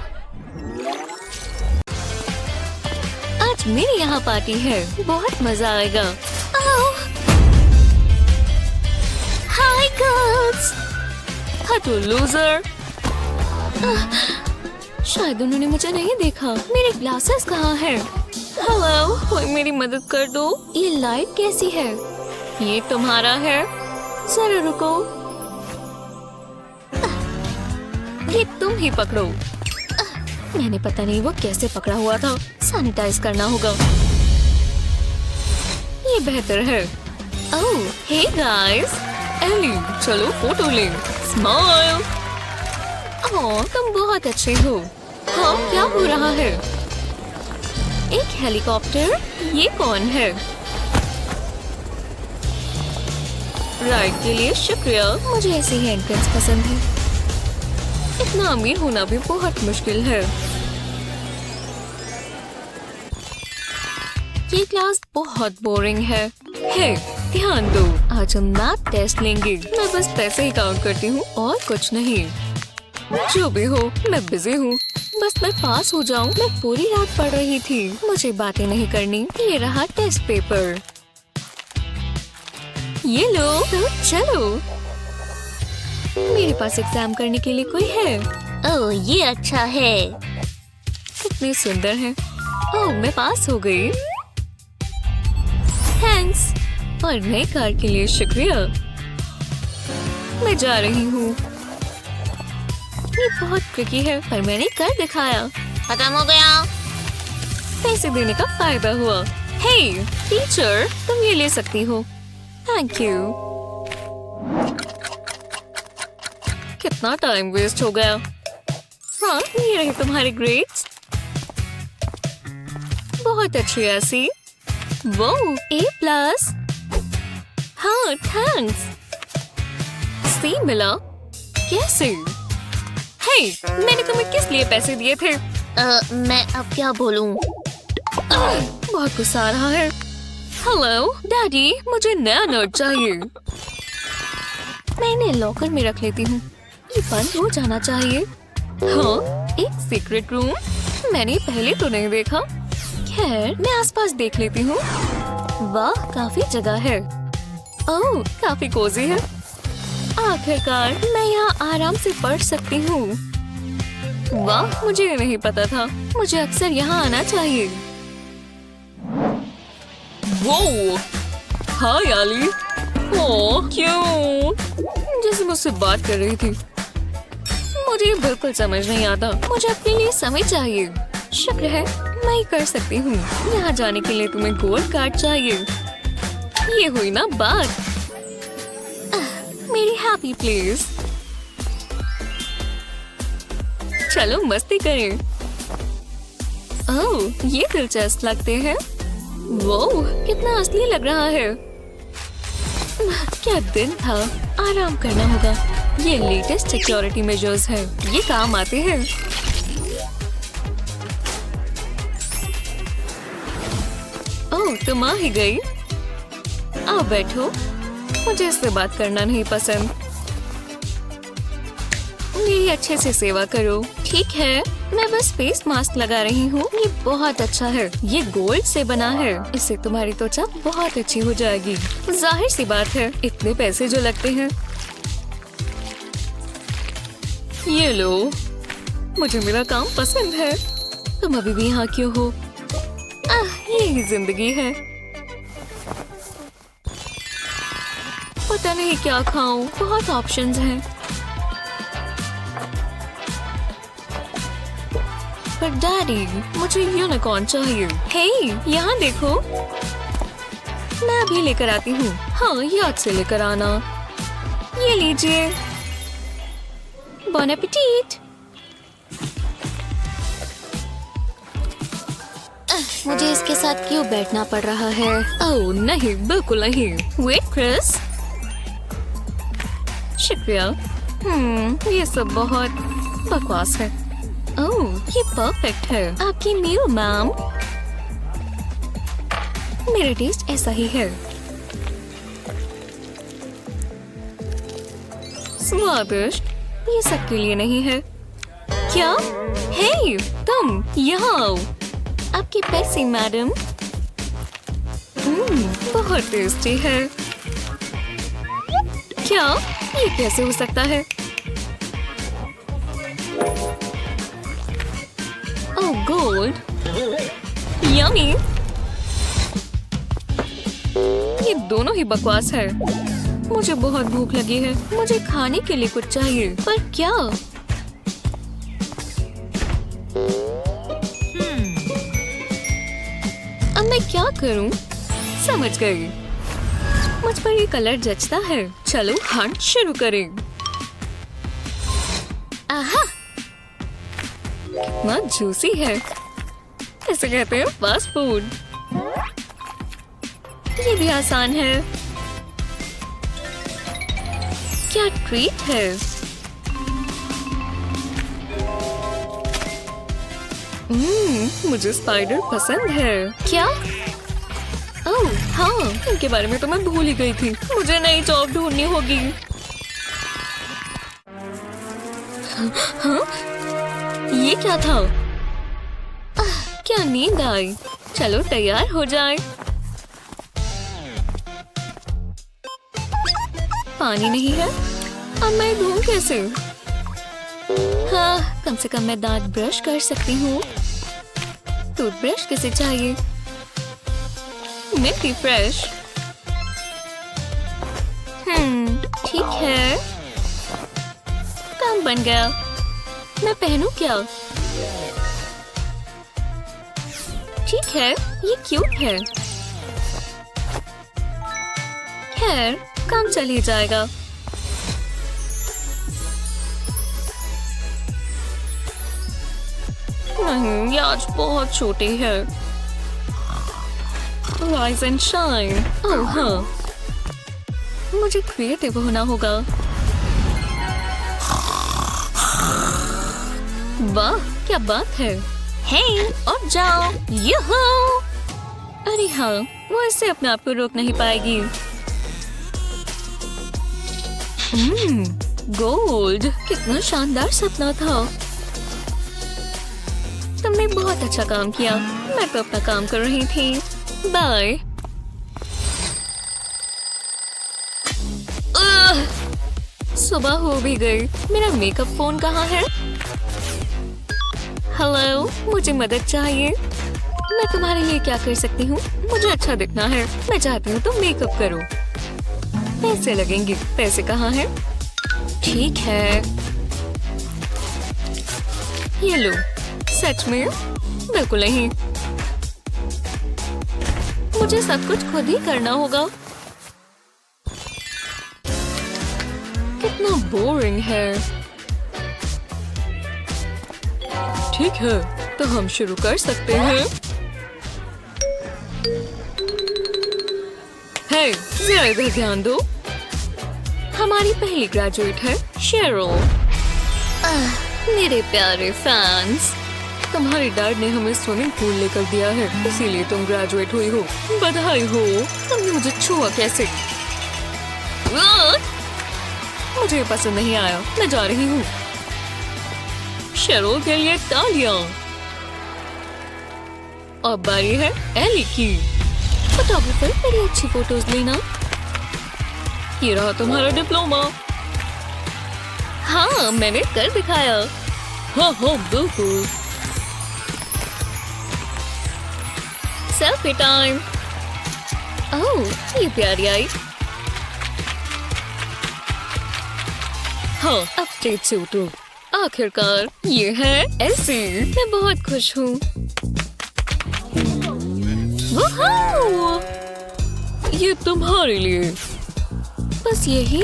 आज मेरे यहाँ पार्टी है, बहुत मजा आएगा। Hi girls. हटो लूजर। शायद उन्होंने मुझे नहीं देखा। मेरे ग्लासेस कहाँ हैं? हेलो, कोई मेरी मदद कर दो। ये लाइट कैसी है? ये तुम्हारा है? जरा रुको, ये तुम ही पकड़ो। मैंने पता नहीं वो कैसे पकड़ा हुआ था। सैनिटाइज करना होगा। ये बेहतर है। ओह, हे गाइस, एली, चलो फोटो ले। स्माइल। ओह, तुम बहुत अच्छे हो। हाँ, क्या हो रहा है? एक हेलीकॉप्टर? ये कौन है? राइड के लिए शुक्रिया। मुझे ऐसी ही एंट्रेंस पसंद है। इतना अमीर होना भी बहुत मुश्किल है। ये क्लास बहुत बोरिंग है। हे, ध्यान दो, आज हम मैथ टेस्ट लेंगे। मैं बस पैसे ही काउंट करती हूँ और कुछ नहीं। जो भी हो, मैं बिजी हूँ। बस मैं पास हो जाऊँ। मैं पूरी रात पढ़ रही थी। मुझे बातें नहीं करनी। ये रहा टेस्ट पेपर। ये लो, तो चलो। मेरे पास एग्जाम करने के लिए कोई है? ओह, ये अच्छा है। कितने सुंदर है। ओह, मैं पास हो गई। थैंक्स। और नई कार के लिए शुक्रिया। मैं जा रही हूँ। ये बहुत ट्रिकी है, पर मैंने कर दिखाया। खत्म हो गया। पैसे देने का फायदा हुआ। हे टीचर, तुम ये ले सकती हो। Thank you. कितना टाइम वेस्ट हो गया। हाँ, ये रहे तुम्हारे ग्रेड्स। बहुत अच्छी ऐसी। वो A+। हाँ, थैंक्स। C मिला। कैसे? हे, मैंने तुम्हें किस लिए पैसे दिए थे? मैं अब क्या बोलूं? बहुत गुस्सा आ रहा है। हेलो डैडी, मुझे नया नोट चाहिए। मैं इन्हें लॉकर में रख लेती हूँ। ये बंद हो जाना चाहिए। हाँ, एक सीक्रेट रूम। मैंने पहले तो नहीं देखा। खैर, मैं आसपास देख लेती हूँ। वाह, काफी जगह है। ओह, काफी कोजी है। आखिरकार मैं यहाँ आराम से पढ़ सकती हूँ। वाह, मुझे ये नहीं पता था। मुझे अक्सर यहाँ आना चाहिए। वो, हाय आली। ओह, क्यों? जैसे मुझसे बात कर रही थी। मुझे ये बिल्कुल समझ नहीं आता। मुझे अपने लिए समय चाहिए। शुक्र है, मैं ही कर सकती हूँ। यहाँ जाने के लिए तुम्हें गोल्ड कार्ड चाहिए। ये हुई ना बात। मेरी हैप्पी प्लेस। चलो मस्ती करें। ओह, ये दिलचस्प लगते हैं। वो कितना असली लग रहा है। क्या दिन था। आराम करना होगा। ये लेटेस्ट सिक्योरिटी मेजर्स हैं। ये काम आते हैं। ओह, तुम आ ही गई। आओ बैठो। मुझे इससे बात करना नहीं पसंद। मेरी अच्छे से सेवा करो। ठीक है, मैं बस फेस मास्क लगा रही हूँ। ये बहुत अच्छा है। ये गोल्ड से बना है। इससे तुम्हारी त्वचा बहुत अच्छी हो जाएगी। जाहिर सी बात है, इतने पैसे जो लगते हैं। ये लो। मुझे मेरा काम पसंद है। तुम अभी भी यहाँ क्यों हो? यही जिंदगी है। पता नहीं क्या खाऊं, बहुत ऑप्शंस हैं। पर डैडी, मुझे यूनिकॉर्न चाहिए। हे, यहाँ देखो। मैं अभी लेकर आती हूँ। हाँ, याद से लेकर आना। ये लीजिए। बॉन एपेटीट। मुझे इसके साथ क्यों बैठना पड़ रहा है? ओह नहीं, बिल्कुल नहीं। वेट क्रिस, शुक्रिया। ये सब बहुत बकवास है। ओह, ये परफेक्ट है। आपकी मील मैम। मेरा टेस्ट ऐसा ही है। स्वादिष्ट। ये सबके लिए नहीं है। क्या? हे, तुम यहाँ आओ। आपके पैसे मैडम। बहुत टेस्टी है। क्या? ये कैसे हो सकता है? ओह गोल्ड, यम्मी। ये दोनों ही बकवास है। मुझे बहुत भूख लगी है। मुझे खाने के लिए कुछ चाहिए। पर क्या? अब मैं क्या करूं? समझ गई। मुझ पर ये कलर जचता है। चलो हंट शुरू करें। आहा, कितना जूसी है। इसे कहते हैं फास्ट फूड। ये भी आसान है। क्या ट्रीट है। मुझे स्पाइडर पसंद है। क्या? ओह हाँ, इनके बारे में तो मैं भूल ही गई थी। मुझे नई जॉब ढूंढनी होगी। हाँ? ये क्या था? क्या नींद आई? चलो तैयार हो जाए। पानी नहीं है। अब मैं धोऊं कैसे? हाँ, कम से कम मैं दांत ब्रश कर सकती हूँ। टूथब्रश किसे चाहिए? Milky fresh. ठीक है, काम बन गया। मैं पहनूं क्या? ठीक है, ये क्यूट है। खैर, काम चल ही जाएगा। नहीं, ये आज बहुत छोटी है। Rise and shine। ओह हाँ, मुझे क्रिएटिव होना होगा। वाह, क्या बात है। हे, और जाओ। यूहू। अरे हाँ, वो इससे अपने आप को रोक नहीं पाएगी। गोल्ड, कितना शानदार सपना था। तुमने बहुत अच्छा काम किया। मैं तो अपना काम कर रही थी। बाय। सुबह हो भी गई। मेरा मेकअप फोन कहाँ है? हेलो, मुझे मदद चाहिए। मैं तुम्हारे लिए क्या कर सकती हूँ? मुझे अच्छा दिखना है। मैं चाहती हूँ तुम मेकअप करो। पैसे लगेंगे। पैसे कहाँ हैं? ठीक है, ये लो। सच में? बिल्कुल नहीं। मुझे सब कुछ खुद ही करना होगा। कितना बोरिंग है। ठीक है, तो हम शुरू कर सकते हैं। हे, जरा इधर ध्यान दो। हमारी पहली ग्रेजुएट है शेरोल। मेरे प्यारे फैंस, तुम्हारे डैड ने हमें स्विमिंग पूल लेकर दिया है, इसीलिए तुम ग्रेजुएट हुई हो। बधाई हो। तुमने मुझे छुआ कैसे? मुझे ये पसंद नहीं आया। मैं जा रही हूँ। शेरोल के लिए तालियां। अब बारी है एली की। फोटोग्राफर, मेरी अच्छी फोटोज लेना। ये रहा तुम्हारा डिप्लोमा। हाँ, मैंने कर दिखाया। हाँ हाँ बिल्कुल। Selfie time. ओह ये प्यारी आई। हाँ अपडेट से उठो। आखिरकार ये है ऐसी। मैं बहुत खुश हूँ। ये तुम्हारे लिए। बस यही।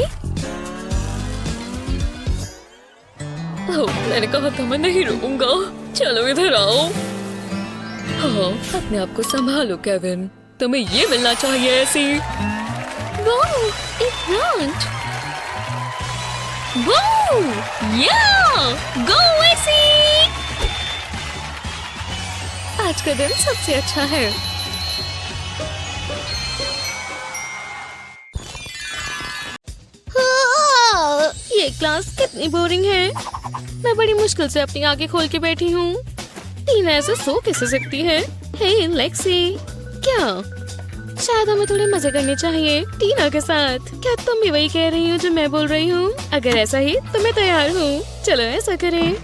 मैंने कहा था मैं नहीं रुकूंगा। चलो इधर आओ। हाँ अपने आप को संभालो केविन। तुम्हें ये मिलना चाहिए ऐसी। वाह एक प्लांट। वाह या गो ऐसी। आज का दिन सबसे अच्छा है। ये क्लास कितनी बोरिंग है। मैं बड़ी मुश्किल से अपनी आंखें खोल के बैठी हूँ। टीना ऐसे सो कैसे सकती है? हे लेक्सी, क्या शायद हमें थोड़े मजे करने चाहिए टीना के साथ। क्या तुम भी वही कह रही हो जो मैं बोल रही हूँ? अगर ऐसा ही तो मैं तैयार हूँ। चलो ऐसा करें।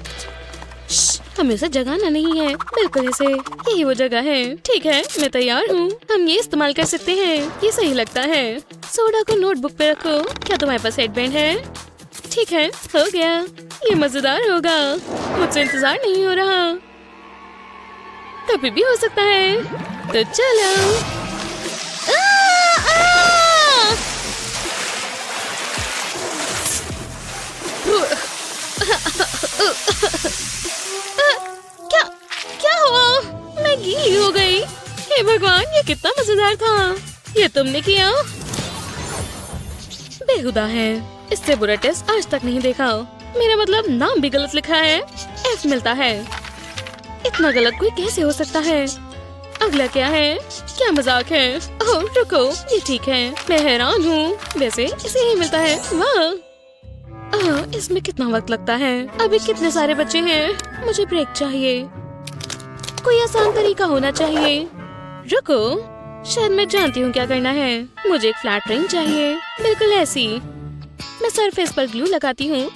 हमें उसे जगाना नहीं है। बिल्कुल ऐसे यही वो जगह है। ठीक है मैं तैयार हूँ। हम ये इस्तेमाल कर सकते हैं। ये सही लगता है। सोडा को नोटबुक पे रखो। क्या तुम्हारे पास हेडबैंड है? ठीक है हो गया। ये मजेदार होगा। मुझसे इंतजार नहीं हो रहा। कभी भी हो सकता है। तो चलो। क्या क्या हुआ? मैं गीली हो गई। हे भगवान ये कितना मजेदार था। ये तुमने किया? बेहुदा है। इससे बुरा टेस्ट आज तक नहीं देखा। मेरा मतलब नाम भी गलत लिखा है। F मिलता है। इतना गलत कोई कैसे हो सकता है? अगला क्या है? क्या मजाक है? ओह रुको ये ठीक है। मैं हैरान हूँ। वैसे इसे ही मिलता है। वाह इसमें कितना वक्त लगता है। अभी कितने सारे बच्चे हैं। मुझे ब्रेक चाहिए। कोई आसान तरीका होना चाहिए। रुको शायद मैं जानती हूँ क्या करना है। मुझे एक फ्लैट रिंग चाहिए। बिल्कुल ऐसी। मैं सरफेस पर ग्लू लगाती हूँ।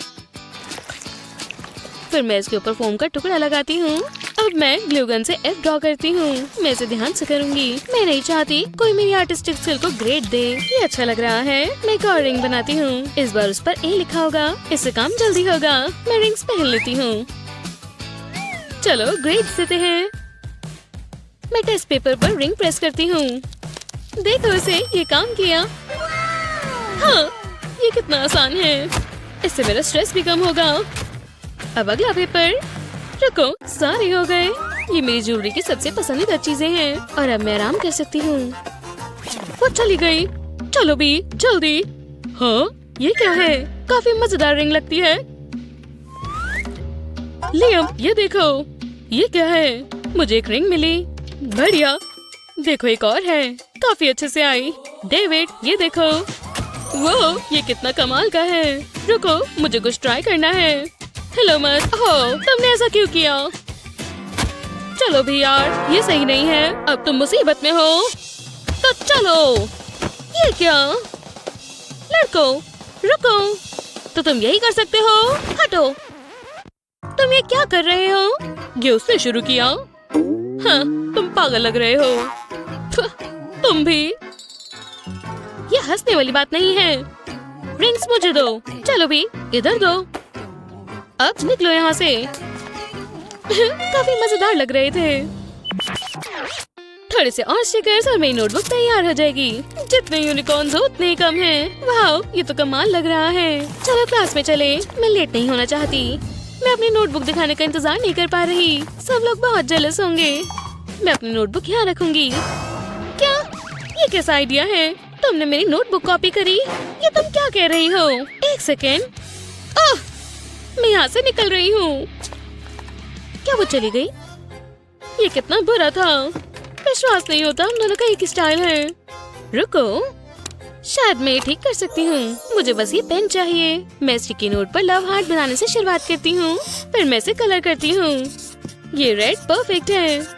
फिर मैं इसके ऊपर फोम का टुकड़ा लगाती हूँ। अब मैं ग्लू गन से F ड्रॉ करती हूँ। मैं इसे ध्यान से करूँगी। मैं नहीं चाहती कोई मेरी आर्टिस्टिक स्किल को ग्रेड दे। ये अच्छा लग रहा है। मैं एक और रिंग बनाती हूँ। इस बार उस पर A लिखा होगा। इससे काम जल्दी होगा। मैं रिंग्स पहन लेती हूँ। चलो ग्रेड्स देते हैं। मैं टेस्ट पेपर पर रिंग प्रेस करती हूँ। देखो इसे ये काम किया। हाँ ये कितना आसान है। इससे मेरा स्ट्रेस भी कम होगा। अब अगला पेपर। रुको सारे हो गए। ये मेरी ज्वेलरी की सबसे पसंदीदा चीजें हैं और अब मैं आराम कर सकती हूँ। वो चली गई। चलो भी जल्दी। हाँ ये क्या है? काफी मजेदार रिंग लगती है। लियम ये देखो। ये क्या है? मुझे एक रिंग मिली। बढ़िया। देखो एक और है। काफी अच्छे से आई। डेविड ये देखो। वो ये कितना कमाल का है। रुको मुझे कुछ ट्राई करना है। हेलो मत हो तुमने ऐसा क्यों किया? चलो भी यार ये सही नहीं है। अब तुम मुसीबत में हो। तो चलो। ये क्या? लड़को रुको। तो तुम यही कर सकते हो। हटो। तुम ये क्या कर रहे हो? ये उसने शुरू किया। हाँ तुम पागल लग रहे हो। तुम भी। ये हंसने वाली बात नहीं है। रिंग्स मुझे दो। चलो भी इधर दो। अब निकलो यहाँ से। काफी मजेदार लग रहे थे। थोड़े से और स्टिकर्स और मेरी नोटबुक तैयार हो जाएगी। जितने यूनिकॉर्न्स हो उतने ही कम हैं। वाह ये तो कमाल लग रहा है। चलो क्लास में चले। मैं लेट नहीं होना चाहती। मैं अपनी नोटबुक दिखाने का इंतजार नहीं कर पा रही। सब लोग बहुत जेलस होंगे। मैं अपनी नोटबुक यहाँ रखूंगी। क्या ये कैसा आइडिया है? तुमने मेरी नोटबुक कॉपी करी। ये तुम क्या कह रही हो? एक सेकेंड। ओह मैं यहाँ से निकल रही हूँ। क्या वो चली गई? ये कितना बुरा था। विश्वास नहीं होता हम दोनों का एक स्टाइल है। रुको शायद मैं ठीक कर सकती हूँ। मुझे बस ये पेन चाहिए। मैं स्टिकी नोट पर लव हार्ट बनाने से शुरुआत करती हूँ। फिर मैं इसे कलर करती हूँ। ये रेड परफेक्ट है।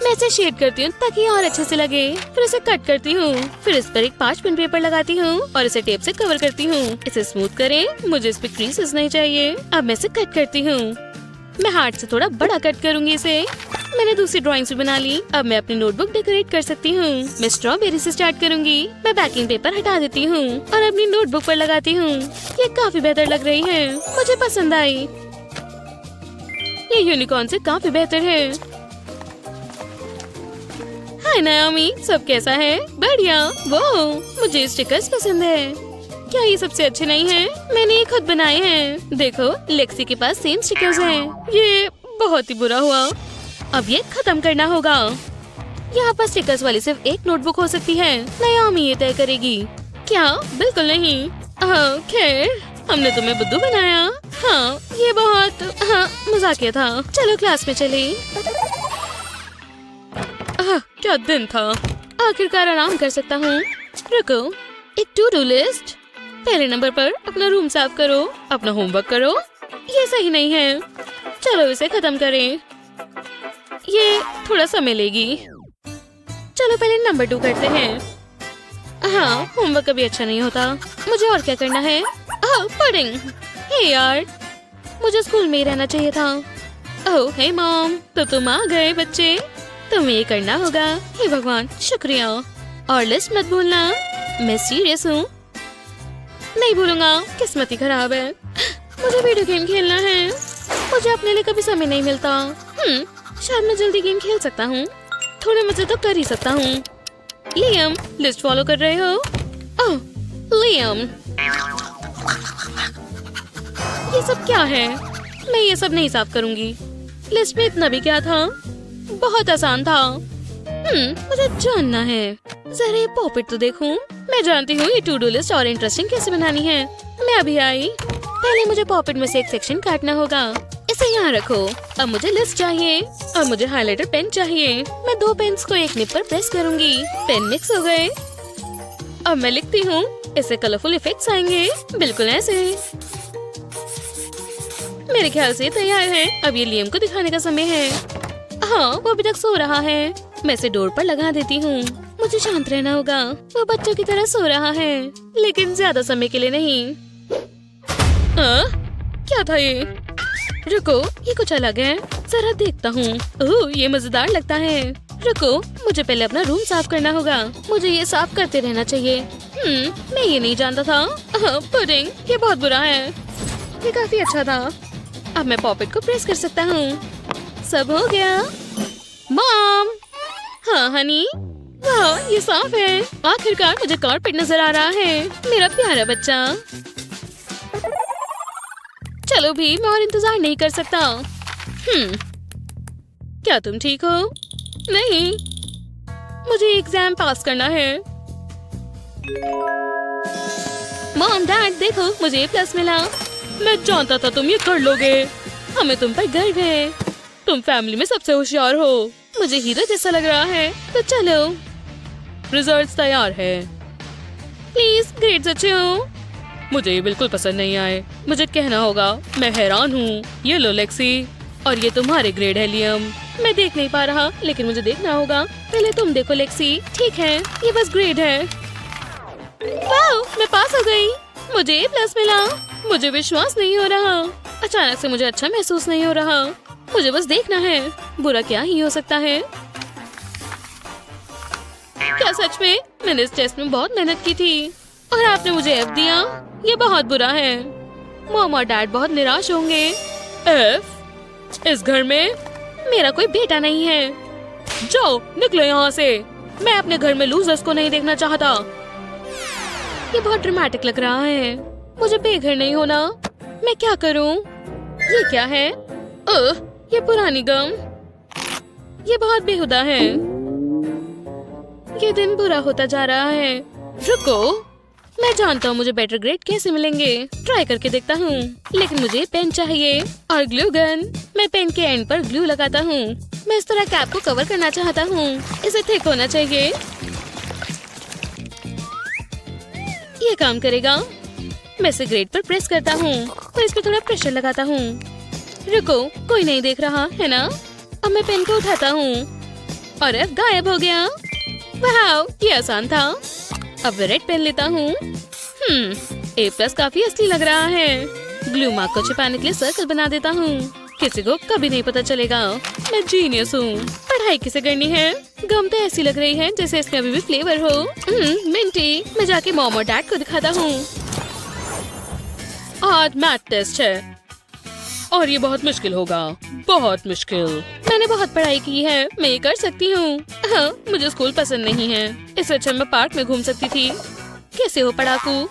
मैं इसे शेड करती हूँ ताकि और अच्छे से लगे। फिर इसे कट करती हूँ। फिर इस पर एक 5 पिन पेपर लगाती हूँ और इसे टेप से कवर करती हूँ। इसे स्मूथ करें। मुझे इस पे क्रीसेस नहीं चाहिए। अब मैं इसे कट करती हूँ। मैं हार्ट से थोड़ा बड़ा कट करूंगी इसे। मैंने दूसरी ड्राइंग्स भी बना ली। अब मैं अपनी नोटबुक डेकोरेट कर सकती हूँ। मैं स्ट्रॉबेरी से स्टार्ट करूंगी। मैं पैकिंग पेपर हटा देती हूँ और अपनी नोटबुक पर लगाती हूँ। ये काफी बेहतर लग रही है, मुझे पसंद आई। ये यूनिकॉर्न से काफी बेहतर है। हाय नाओमी, सब कैसा है? बढ़िया। वो मुझे स्टिकर्स पसंद है। क्या ये सबसे अच्छे नहीं हैं? मैंने ये खुद बनाए हैं। देखो, लेक्सी के पास सेम स्टिकर्स हैं। ये बहुत ही बुरा हुआ। अब ये खत्म करना होगा। यहाँ पर स्टिकर्स वाली सिर्फ एक नोटबुक हो सकती है। नाओमी ये तय करेगी। क्या? बिल्कुल नहीं। खैर, हमने तुम्हें बुद्धू बनाया। हाँ, ये बहुत मजाकिया था। चलो क्लास में चले। क्या दिन था। आखिरकार आराम कर सकता हूँ। रुको, एक टू डू लिस्ट। पहले नंबर पर अपना रूम साफ करो, अपना होमवर्क करो। ये सही नहीं है। चलो इसे खत्म करें। ये थोड़ा समय लेगी। चलो पहले नंबर 2 करते हैं। हाँ, होमवर्क कभी अच्छा नहीं होता। मुझे और क्या करना है? पुडिंग। हे यार, मुझे स्कूल में ही रहना चाहिए था। ओह हे मॉम, तो तुम आ गए बच्चे। तुम्हें ये करना होगा। हे भगवान, शुक्रिया। और लिस्ट मत भूलना। मैं सीरियस हूँ। नहीं भूलूंगा। किस्मत ही खराब है। मुझे वीडियो गेम खेलना है। मुझे अपने लिए कभी समय नहीं मिलता। शायद मैं जल्दी गेम खेल सकता हूँ। थोड़े मजे तो कर ही सकता हूँ। लियम, लिस्ट फॉलो कर रहे हो? ओह, लियम, ये सब क्या है? मैं ये सब नहीं साफ करूँगी। लिस्ट में इतना भी क्या था? बहुत आसान था। मुझे जानना है। जरा ये पॉपेट तो देखूं। मैं जानती हूँ ये टू डू लिस्ट और इंटरेस्टिंग कैसे बनानी है। मैं अभी आई। पहले मुझे पॉपेट में से एक सेक्शन काटना होगा। इसे यहाँ रखो। अब मुझे लिस्ट चाहिए और मुझे हाइलाइटर पेन चाहिए। मैं 2 पेन्स को एक निब पर प्रेस करूँगी। पेन मिक्स हो गए। अब मैं लिखती हूँ। इससे कलरफुल इफेक्ट्स आएंगे, बिल्कुल ऐसे। मेरे ख्याल से तैयार है। अब ये लियम को दिखाने का समय है। हाँ, वो अभी तक सो रहा है। मैं इसे डोर पर लगा देती हूँ। मुझे शांत रहना होगा। वो बच्चों की तरह सो रहा है, लेकिन ज्यादा समय के लिए नहीं। क्या था ये? रुको, ये कुछ अलग है। जरा देखता हूँ। ओह, ये मजेदार लगता है। रुको, मुझे पहले अपना रूम साफ करना होगा। मुझे ये साफ करते रहना चाहिए। मैं ये नहीं जानता था। पुडिंग, ये बहुत बुरा है। ये काफी अच्छा था। अब मैं पॉपेट को प्रेस कर सकता हूँ। सब हो गया। मॉम। हाँ हनी। वाह, ये साफ है। आखिरकार मुझे कारपेट नजर आ रहा है। मेरा प्यारा बच्चा। चलो भी, मैं और इंतजार नहीं कर सकता। क्या तुम ठीक हो? नहीं, मुझे एग्जाम पास करना है। मॉम डैड देखो, मुझे A+ मिला। मैं जानता था तुम ये कर लोगे। हमें तुम पर गर्व है। तुम फैमिली में सबसे होशियार हो। मुझे हीरो जैसा लग रहा है। तो चलो, रिजल्ट्स तैयार है। प्लीज ग्रेड्स अच्छे हो। मुझे ये बिल्कुल पसंद नहीं आए। मुझे कहना होगा, मैं हैरान हूँ। ये लो लेक्सी, और ये तुम्हारे ग्रेड है लियम। मैं देख नहीं पा रहा, लेकिन मुझे देखना होगा। पहले तुम देखो लेक्सी। ठीक है, ये बस ग्रेड है। वाओ, मैं पास हो गई। मुझे A+ मिला। मुझे विश्वास नहीं हो रहा। अचानक से मुझे अच्छा महसूस नहीं हो रहा। मुझे बस देखना है। बुरा क्या ही हो सकता है? क्या सच में? मैंने इस टेस्ट में बहुत मेहनत की थी और आपने मुझे F दिया। ये बहुत बुरा है। मॉम और डैड बहुत निराश होंगे। F? इस घर में मेरा कोई बेटा नहीं है। जाओ, निकलो यहाँ से। मैं अपने घर में लूजर्स को नहीं देखना चाहता। ये बहुत ड्रामेटिक लग रहा है। मुझे बेघर नहीं होना। मैं क्या करूं? ये क्या है? ये पुरानी गम। ये बहुत बेहुदा है। ये दिन बुरा होता जा रहा है। रुको, मैं जानता हूँ मुझे बेटर ग्रेड कैसे मिलेंगे। ट्राई करके देखता हूँ। लेकिन मुझे पेन चाहिए और ग्लू गन। मैं पेन के एंड पर ग्लू लगाता हूँ। मैं इस तरह कैप को कवर करना चाहता हूँ। इसे थिक होना चाहिए। ये काम करेगा। मैं इसे ग्रेड पर प्रेस करता हूँ और इस पर थोड़ा प्रेशर लगाता हूँ। रुको, कोई नहीं देख रहा है ना? अब मैं पेन को उठाता हूँ और अब गायब हो गया। वाह, ये आसान था। अब रेड पेन लेता हूँ। A+ काफी असली लग रहा है। ग्लू मार्क को छिपाने के लिए सर्कल बना देता हूँ। किसी को कभी नहीं पता चलेगा। मैं जीनियस हूँ। पढ़ाई किसे करनी है? गम तो ऐसी लग रही है जैसे इसमें अभी भी फ्लेवर हो। मिंटी, मैं जाके मॉम और डैड को दिखाता हूँ। आज मैथ टेस्ट है और ये बहुत मुश्किल होगा, बहुत मुश्किल। मैंने बहुत पढ़ाई की है, मैं ये कर सकती हूँ। हाँ, मुझे स्कूल पसंद नहीं है, इससे अच्छा मैं पार्क में घूम सकती थी। कैसे हो पढ़ाकू?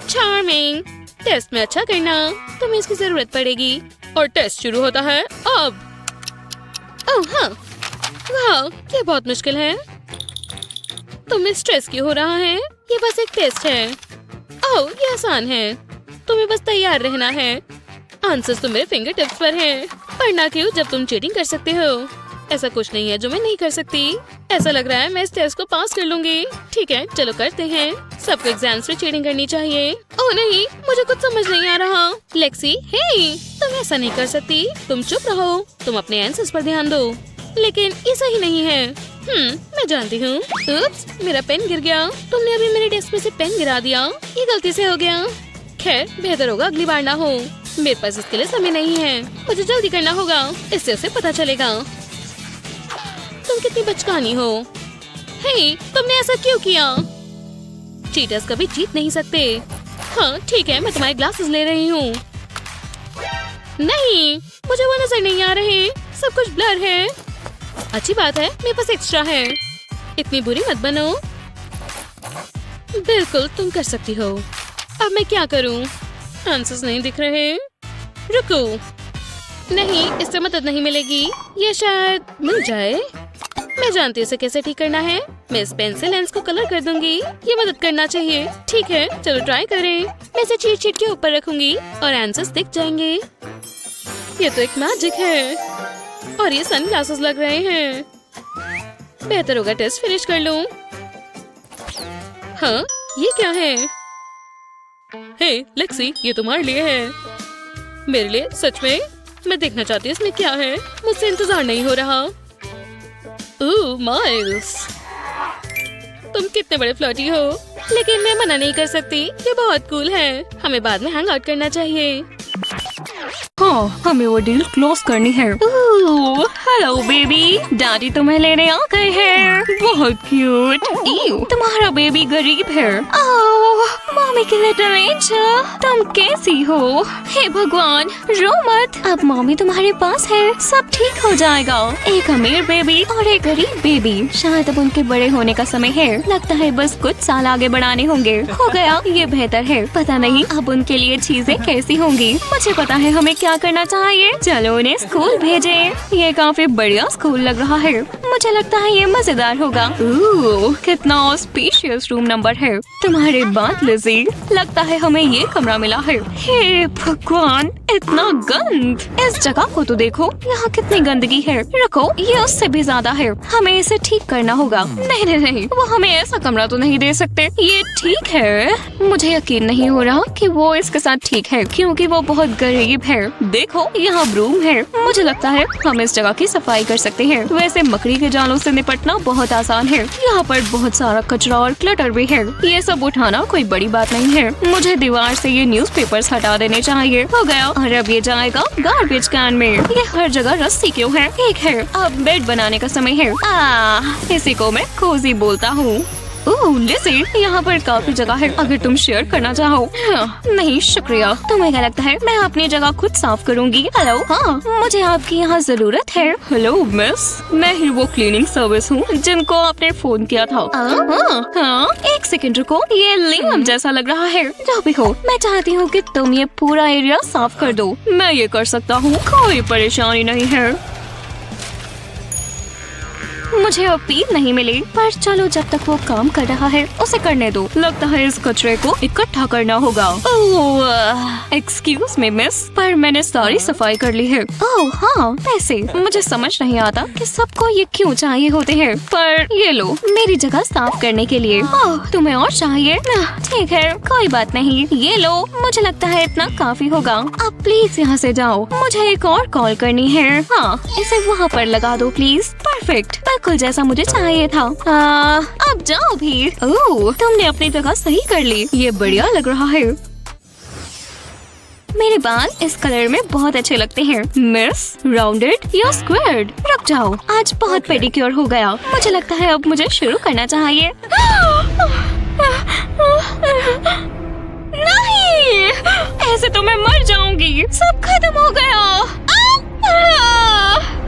चार्मिंग। टेस्ट में अच्छा करना, तुम्हें इसकी जरूरत पड़ेगी। और टेस्ट शुरू होता है अब। ओह हाँ, वाह, ये बहुत मुश्किल है। तुम्हें स्ट्रेस क्यों हो रहा है? ये बस एक टेस्ट है। ओह, ये आसान है, तुम्हें बस तैयार रहना है। आंसर्स तो मेरे फिंगर टिप्स पर हैं। पढ़ना क्यों जब तुम चीटिंग कर सकते हो? ऐसा कुछ नहीं है जो मैं नहीं कर सकती। ऐसा लग रहा है मैं इस टेस्ट को पास कर लूंगी। ठीक है, चलो करते हैं। सबको एग्जाम्स में चीटिंग करनी चाहिए। ओह नहीं, मुझे कुछ समझ नहीं आ रहा। लेक्सी, हे, तुम ऐसा नहीं कर सकती। तुम चुप रहो, तुम अपने आंसर्स पर ध्यान दो। लेकिन ये सही नहीं है। मैं जानती हूँ। उप्स, मेरा पेन गिर गया। तुमने अभी मेरे डेस्क में से पेन गिरा दिया। ये गलती से हो गया। खैर, बेहतर होगा अगली बार ना हो। मेरे पास इसके लिए समय नहीं है, मुझे जल्दी करना होगा, इससे उसे पता चलेगा। तुम कितनी बचकानी हो। हे, तुमने ऐसा क्यों किया? चीटर्स कभी जीत नहीं सकते। हाँ ठीक है, मैं तुम्हारे ग्लासेस ले रही हूँ। नहीं, मुझे वो नजर नहीं आ रहे, सब कुछ ब्लर है। अच्छी बात है, मेरे पास एक्स्ट्रा है। इतनी बुरी मत बनो। बिल्कुल, तुम कर सकती हो। अब मैं क्या करूँ? आंसर्स नहीं दिख रहे। रुको, नहीं, इससे मदद नहीं मिलेगी। ये शायद मिल जाए। मैं जानती हूँ इसे कैसे ठीक करना है। मैं इस पेन से लेंस को कलर कर दूंगी। ये मदद करना चाहिए। ठीक है, चलो ट्राई करें। मैं इसे चीट चीट के ऊपर रखूंगी और आंसर्स दिख जाएंगे। ये तो एक मैजिक है और ये सनग्लासेस लग रहे हैं। बेहतर होगा टेस्ट फिनिश कर लूं। हाँ, ये क्या है? हे लेक्सी, ये तुम्हारे लिए है। मेरे लिए? सच में? मैं देखना चाहती हूँ इसमें क्या है। मुझसे इंतजार नहीं हो रहा। ओह माइल्स, तुम कितने बड़े फ्लर्टी हो। लेकिन मैं मना नहीं कर सकती, ये बहुत कूल है। हमें बाद में हैंग आउट करना चाहिए। हाँ, हमें वो डील क्लोज करनी है। हेलो बेबी, डैडी तुम्हें लेने आ गए हैं। बहुत क्यूट। तुम्हारा बेबी गरीब है। मम्मी के लिटिल एंजल, तुम कैसी हो? हे भगवान, रो मत, अब मम्मी तुम्हारे पास है, सब ठीक हो जाएगा। एक अमीर बेबी और एक गरीब बेबी, शायद अब उनके बड़े होने का समय है। लगता है बस कुछ साल आगे बढ़ाने होंगे। हो गया, ये बेहतर है। पता नहीं अब उनके लिए चीजें कैसी होंगी। मुझे पता है हमें क्या करना चाहिए। चलो उन्हें स्कूल भेजे। ये काफी बढ़िया स्कूल लग रहा है। मुझे लगता है ये मजेदार होगा। कितना ऑस्पिशियस रूम नंबर है। तुम्हारी बात लिज़ी, लगता है हमें ये कमरा मिला है। हे भगवान, इतना गंद। इस जगह को तो देखो, यहाँ कितनी गंदगी है। रुको, ये उससे भी ज्यादा है। हमें इसे ठीक करना होगा। नहीं नहीं नहीं, वो हमें ऐसा कमरा तो नहीं दे सकते। ये ठीक है। मुझे यकीन नहीं हो रहा कि वो इसके साथ ठीक है, क्योंकि वो बहुत गरीब है। देखो, यहाँ ब्रूम है। मुझे लगता है हम इस जगह की सफाई कर सकते हैं। वैसे मकड़ी के जालों से निपटना बहुत आसान है। यहाँ पर बहुत सारा कचरा और क्लटर भी है। ये सब उठाना कोई बड़ी बात नहीं है। मुझे दीवार से ये न्यूज़पेपर्स हटा देने चाहिए। हो गया, और अब ये जाएगा गार्बेज कैन में। ये हर जगह रस्सी क्यों है? ठीक है, अब बेड बनाने का समय है। इसी को मैं कोजी बोलता हूँ। ओह लिज़ी, यहाँ पर काफी जगह है, अगर तुम शेयर करना चाहो। नहीं शुक्रिया। तुम्हें क्या लगता है मैं अपनी जगह खुद साफ करूँगी? हेलो, हाँ, मुझे आपकी यहाँ जरूरत है। हेलो मिस, मैं ही वो क्लीनिंग सर्विस हूँ जिनको आपने फोन किया था। हाँ, एक सेकंड रुको, ये लिंगम जैसा लग रहा है। जो भी हो, मैं चाहती हूँ कि तुम ये पूरा एरिया साफ कर दो। मैं ये कर सकता हूँ, कोई परेशानी नहीं है। मुझे अपील नहीं मिली, पर चलो जब तक वो काम कर रहा है उसे करने दो। लगता है इस कचरे को इकट्ठा करना होगा। एक्सक्यूज मी मिस, पर मैंने सारी सफाई कर ली है। ओह हाँ, पैसे। मुझे समझ नहीं आता कि सबको ये क्यों चाहिए होते हैं, पर ये लो मेरी जगह साफ करने के लिए। ओह, तुम्हें और चाहिए? ठीक है, कोई बात नहीं, ये लो। मुझे लगता है इतना काफी होगा। अब प्लीज यहाँ से जाओ, मुझे एक और कॉल करनी है। हाँ, इसे वहाँ पर लगा दो प्लीज। परफेक्ट, बिल्कुल जैसा मुझे चाहिए था। अब जाओ भी। ओह, तुमने अपनी जगह सही कर ली, ये बढ़िया लग रहा है। मेरे बाल इस कलर में बहुत अच्छे लगते हैं। मिस, राउंडेड या स्क्वायर्ड? रुक जाओ, आज बहुत पेडिक्योर हो गया। मुझे लगता है अब मुझे शुरू करना चाहिए। नहीं, ऐसे तो मैं मर जाऊंगी। सब खत्म हो गया।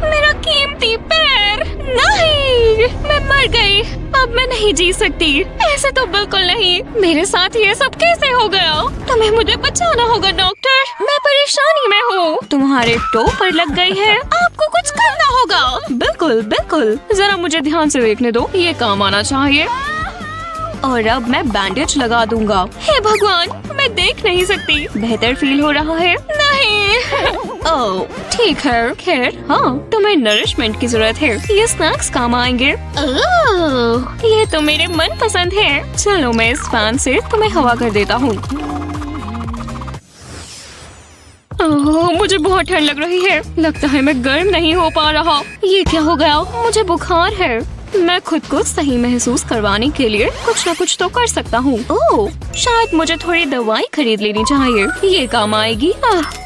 मेरा कीमती पैर। नहीं, मैं मर गई। अब मैं नहीं जी सकती। ऐसे तो बिल्कुल नहीं। मेरे साथ ये सब कैसे हो गया? तुम्हें मुझे बचाना होगा डॉक्टर। मैं परेशानी में हूँ। तुम्हारे टो पर लग गई है। आपको कुछ करना होगा। बिल्कुल बिल्कुल, जरा मुझे ध्यान से देखने दो, ये काम आना चाहिए। और अब मैं बैंडेज लगा दूंगा। हे भगवान, मैं देख नहीं सकती। बेहतर फील हो रहा है। नहीं। ओह, ठीक है। खैर, हाँ, तुम्हें नरिशमेंट की जरूरत है। ये स्नैक्स काम आएंगे। ओह, ये तो मेरे मन पसंद है। चलो मैं इस फैन से तुम्हें हवा कर देता हूँ। ओह, मुझे बहुत ठंड लग रही है। लगता है मैं गर्म नहीं हो पा रहा। ये क्या हो गया? मुझे बुखार है। मैं खुद को सही महसूस करवाने के लिए कुछ न कुछ तो कर सकता हूँ। ओह, शायद मुझे थोड़ी दवाई खरीद लेनी चाहिए। ये काम आएगी।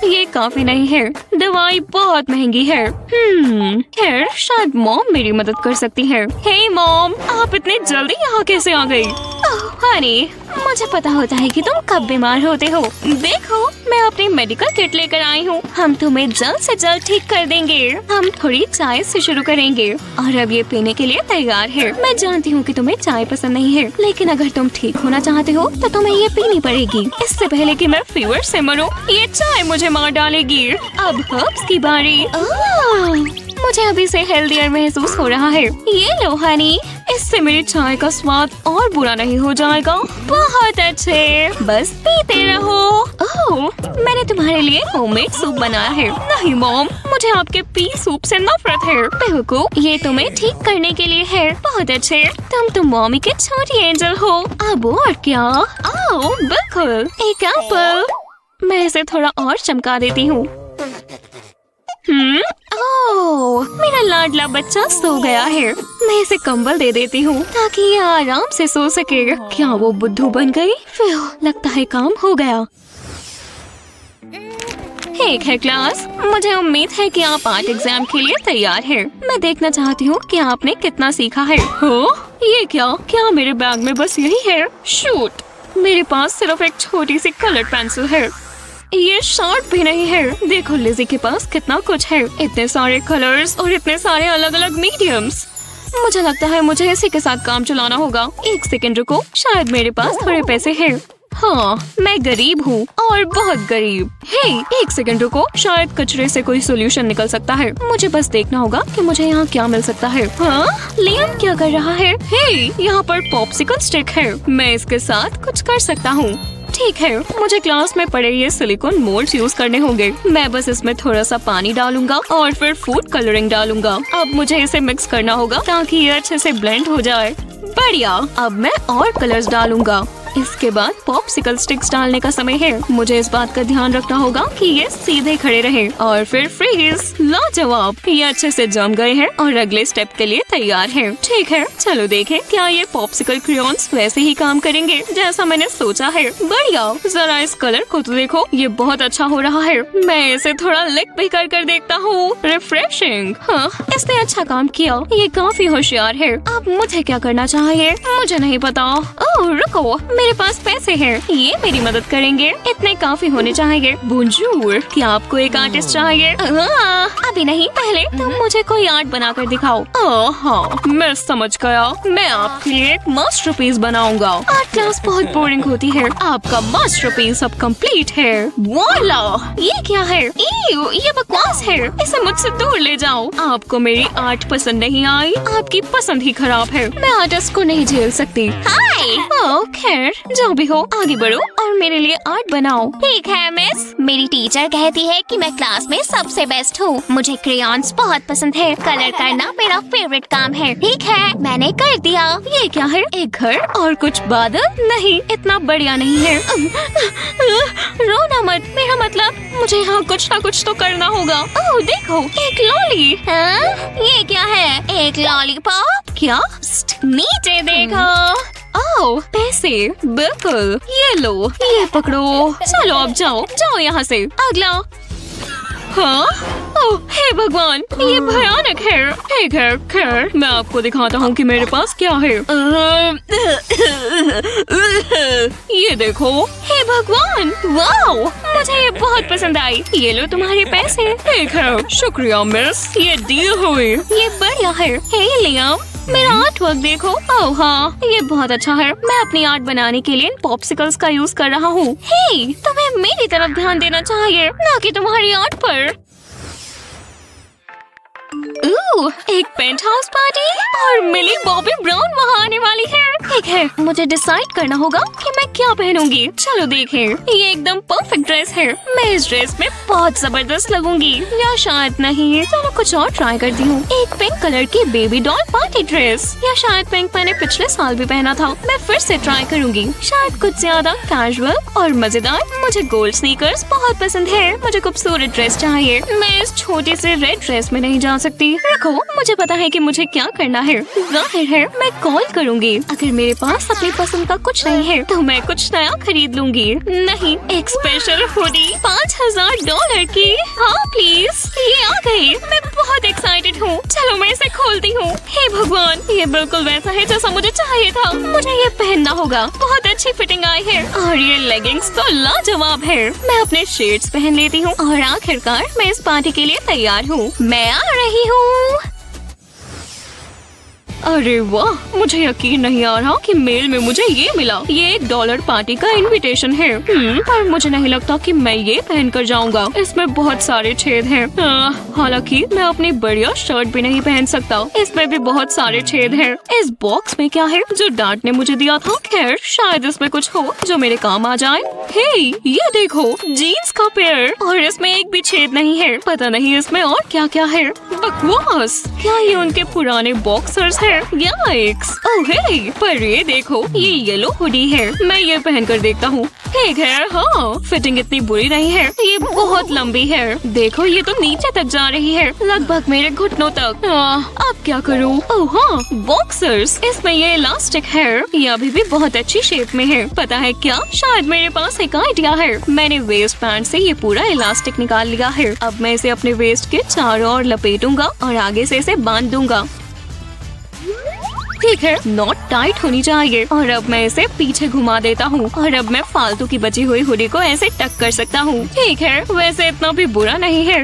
ये काफी नहीं है। दवाई बहुत महंगी है। खैर, शायद मॉम मेरी मदद कर सकती है। हे मॉम, आप इतने जल्दी यहाँ कैसे आ गई? हनी, मुझे पता होता है कि तुम कब बीमार होते हो। देखो, मैं अपनी मेडिकल किट लेकर आई हूँ। हम तुम्हें जल्द से जल्द ठीक कर देंगे। हम थोड़ी चाय से शुरू करेंगे और अब ये पीने के लिए तैयार है। मैं जानती हूँ कि तुम्हें चाय पसंद नहीं है, लेकिन अगर तुम ठीक होना चाहते हो तो तुम्हें ये पीनी पड़ेगी। इससे पहले कि मैं फीवर से मरूं, ये चाय मुझे मार डालेगी। अब हर्ब्स की बारी। मुझे अभी से हेल्दियर महसूस हो रहा है। ये लो हनी, इससे मेरी चाय का स्वाद और बुरा नहीं हो जाएगा। बहुत अच्छे, बस पीते रहो। ओह, मैंने तुम्हारे लिए होममेड सूप बनाया है। नहीं मॉम, मुझे आपके पी सूप से नफरत है। बेवकूफ, ये तुम्हें ठीक करने के लिए है। बहुत अच्छे, तुम तो मॉमी के छोटी एंजल हो। अब और क्या? ओह, बिल्कुल, एक एप्पल। मैं इसे थोड़ा और चमका देती हूँ। ओह, मेरा लाडला बच्चा सो गया है। मैं इसे कंबल दे देती हूँ ताकि ये आराम से सो सके। क्या वो बुद्धू बन गई? लगता है काम हो गया। ठीक है क्लास, मुझे उम्मीद है कि आप आर्ट एग्जाम के लिए तैयार हैं। मैं देखना चाहती हूँ कि आपने कितना सीखा है। हो, ये क्या मेरे बैग में बस यही है? शूट, मेरे पास सिर्फ एक छोटी सी कलर पेंसिल है। ये शार्प भी नहीं है। देखो लिज़ी के पास कितना कुछ है। इतने सारे कलर्स और इतने सारे अलग अलग मीडियम्स। मुझे लगता है मुझे इसी के साथ काम चलाना होगा। एक सेकंड रुको, शायद मेरे पास थोड़े पैसे हैं। हाँ, मैं गरीब हूँ और बहुत गरीब। हे, एक सेकंड रुको, शायद कचरे से कोई सोल्यूशन निकल सकता है। मुझे बस देखना होगा कि मुझे यहाँ क्या मिल सकता है। हाँ, लियम क्या कर रहा है? हे, यहाँ पर पॉप्सिकल स्टिक है। मैं इसके साथ कुछ कर सकता हूँ। ठीक है, मुझे क्लास में पड़े ये सिलिकॉन मोल्ड्स यूज करने होंगे। मैं बस इसमें थोड़ा सा पानी डालूंगा और फिर फूड कलरिंग डालूंगा। अब मुझे इसे मिक्स करना होगा ताकि ये अच्छे से ब्लेंड हो जाए। बढ़िया, अब मैं और कलर्स डालूंगा। इसके बाद पॉप्सिकल स्टिक्स डालने का समय है। मुझे इस बात का ध्यान रखना होगा कि ये सीधे खड़े रहे। और फिर फ्रीज। लाजवाब, ये अच्छे से जम गए हैं और अगले स्टेप के लिए तैयार हैं। ठीक है, चलो देखें क्या ये पॉप्सिकल क्रेयॉन्स वैसे ही काम करेंगे जैसा मैंने सोचा है। बढ़िया, जरा इस कलर को तो देखो, ये बहुत अच्छा हो रहा है। मैं इसे थोड़ा लिक भी कर देखता हूँ। रिफ्रेशिंग। हाँ, इसने अच्छा काम किया। ये काफी होशियार है। अब मुझे क्या करना चाहिए? मुझे नहीं पता। ओह रुको, मेरे पास पैसे हैं, ये मेरी मदद करेंगे। इतने काफी होने चाहिए। बोंजूर, क्या आपको एक आर्टिस्ट चाहिए? अभी नहीं, पहले तुम मुझे कोई आर्ट बनाकर दिखाओ। हाँ, मैं समझ गया। मैं आपके लिए एक मास्टरपीस बनाऊंगा। आर्ट क्लास बहुत बोरिंग होती है। आपका मास्टरपीस अब कंप्लीट है। वाला, ये क्या है? ये बकवास है। इसे मुझसे दूर ले जाओ। आपको मेरी आर्ट पसंद नहीं आई। आपकी पसंद ही खराब है। मैं आर्टिस्ट को नहीं झेल सकती। हाय। खैर, जो भी हो, आगे बढ़ो और मेरे लिए आर्ट बनाओ। ठीक है मिस, मेरी टीचर कहती है कि मैं क्लास में सबसे बेस्ट हूँ। मुझे क्रेयॉन्स बहुत पसंद है। कलर करना मेरा फेवरेट काम है। ठीक है, मैंने कर दिया। ये क्या है? एक घर और कुछ बादल? नहीं, इतना बढ़िया नहीं है। रोना मत, मेरा मतलब मुझे यहाँ कुछ ना कुछ तो करना होगा। ओह देखो, एक लॉली। ये क्या है? एक लॉलीपॉप? क्या? नीचे देखो। ओह, पैसे, बिल्कुल, ये लो। ये पकड़ो। चलो अब जाओ जाओ यहाँ से। अगला। हाँ? ओह हे भगवान, ये भयानक है। ठीक है, खैर मैं आपको दिखाता हूँ कि मेरे पास क्या है। ये देखो। हे भगवान, वाओ, मुझे ये बहुत पसंद आई। ये लो तुम्हारे पैसे। ठीक है, शुक्रिया मिस, ये डील हुई। ये बढ़िया है। हे लियाम, मेरा आर्ट वर्क देखो। ओह हाँ, ये बहुत अच्छा है। मैं अपनी आर्ट बनाने के लिए इन पॉप्सिकल्स का यूज कर रहा हूँ। हे, तुम्हें मेरी तरफ ध्यान देना चाहिए, ना कि तुम्हारी आर्ट पर। एक पेंट हाउस पार्टी और मिली बॉबी ब्राउन वहाँ आने वाली है। ठीक है, मुझे डिसाइड करना होगा कि मैं क्या पहनूंगी। चलो देखें, ये एकदम परफेक्ट ड्रेस है। मैं इस ड्रेस में बहुत जबरदस्त लगूंगी, या शायद नहीं। चलो कुछ और ट्राई करती हूँ। एक पिंक कलर की बेबी डॉल पार्टी ड्रेस, या शायद पिंक मैंने पिछले साल भी पहना था। मैं फिर से ट्राई करूंगी, शायद कुछ ज्यादा कैजुअल और मजेदार। मुझे गोल्ड स्नीकर्स बहुत पसंद है। मुझे खूबसूरत ड्रेस चाहिए। मैं इस छोटे से रेड ड्रेस में नहीं जा सकती। रखो, मुझे पता है कि मुझे क्या करना है। जाहिर है मैं कॉल करूंगी। अगर मेरे पास अपनी पसंद का कुछ नहीं है तो मैं कुछ नया खरीद लूंगी। नहीं, एक स्पेशल हुडी $5000 की। हाँ प्लीज, ये आ गई। मैं बहुत एक्साइटेड हूँ। चलो मैं इसे खोलती हूँ। हे भगवान, ये बिल्कुल वैसा है जैसा मुझे चाहिए था। मुझे ये पहनना होगा। बहुत अच्छी फिटिंग आई है और ये लेगिंग्स तो लाजवाब है। मैं अपने शेड्स पहन लेती हूँ और आखिरकार मैं इस पार्टी के लिए तैयार हूँ। मैं आ रही हूँ। अरे वाह, मुझे यकीन नहीं आ रहा कि मेल में मुझे ये मिला। ये $1 पार्टी का इनविटेशन है। पर मुझे नहीं लगता कि मैं ये पहन कर जाऊंगा। इसमें बहुत सारे छेद हैं। हालांकि मैं अपनी बढ़िया शर्ट भी नहीं पहन सकता। इसमें भी बहुत सारे छेद हैं। इस बॉक्स में क्या है जो डार्ट ने मुझे दिया था? खैर, शायद इसमें कुछ हो जो मेरे काम आ जाए। हे, ये देखो, जीन्स का पेयर, और इसमें एक भी छेद नहीं है। पता नहीं इसमें और क्या क्या है। बकवास, क्या ये उनके पुराने बॉक्सर्स है? याइक्स! ओह हे, पर ये देखो, ये येलो हुडी है। मैं ये पहन कर देखता हूँ। ठीक है, हाँ, फिटिंग इतनी बुरी नहीं है। ये बहुत लंबी है। देखो, ये तो नीचे तक जा रही है, लगभग मेरे घुटनों तक। अब क्या करूँ? ओह हाँ, बॉक्सर्स। इसमें ये इलास्टिक है। ये अभी भी बहुत अच्छी शेप में है। पता है क्या, शायद मेरे पास एक आइडिया है। मैंने वेस्ट बैंड से ये पूरा इलास्टिक निकाल लिया है। अब मैं इसे अपने वेस्ट के चारों ओर लपेटूंगा और आगे से इसे बांध दूंगा। ठीक है, नॉट टाइट होनी चाहिए। और अब मैं इसे पीछे घुमा देता हूँ और अब मैं फालतू की बची हुई हुडी को ऐसे टक कर सकता हूँ। ठीक है, वैसे इतना भी बुरा नहीं है।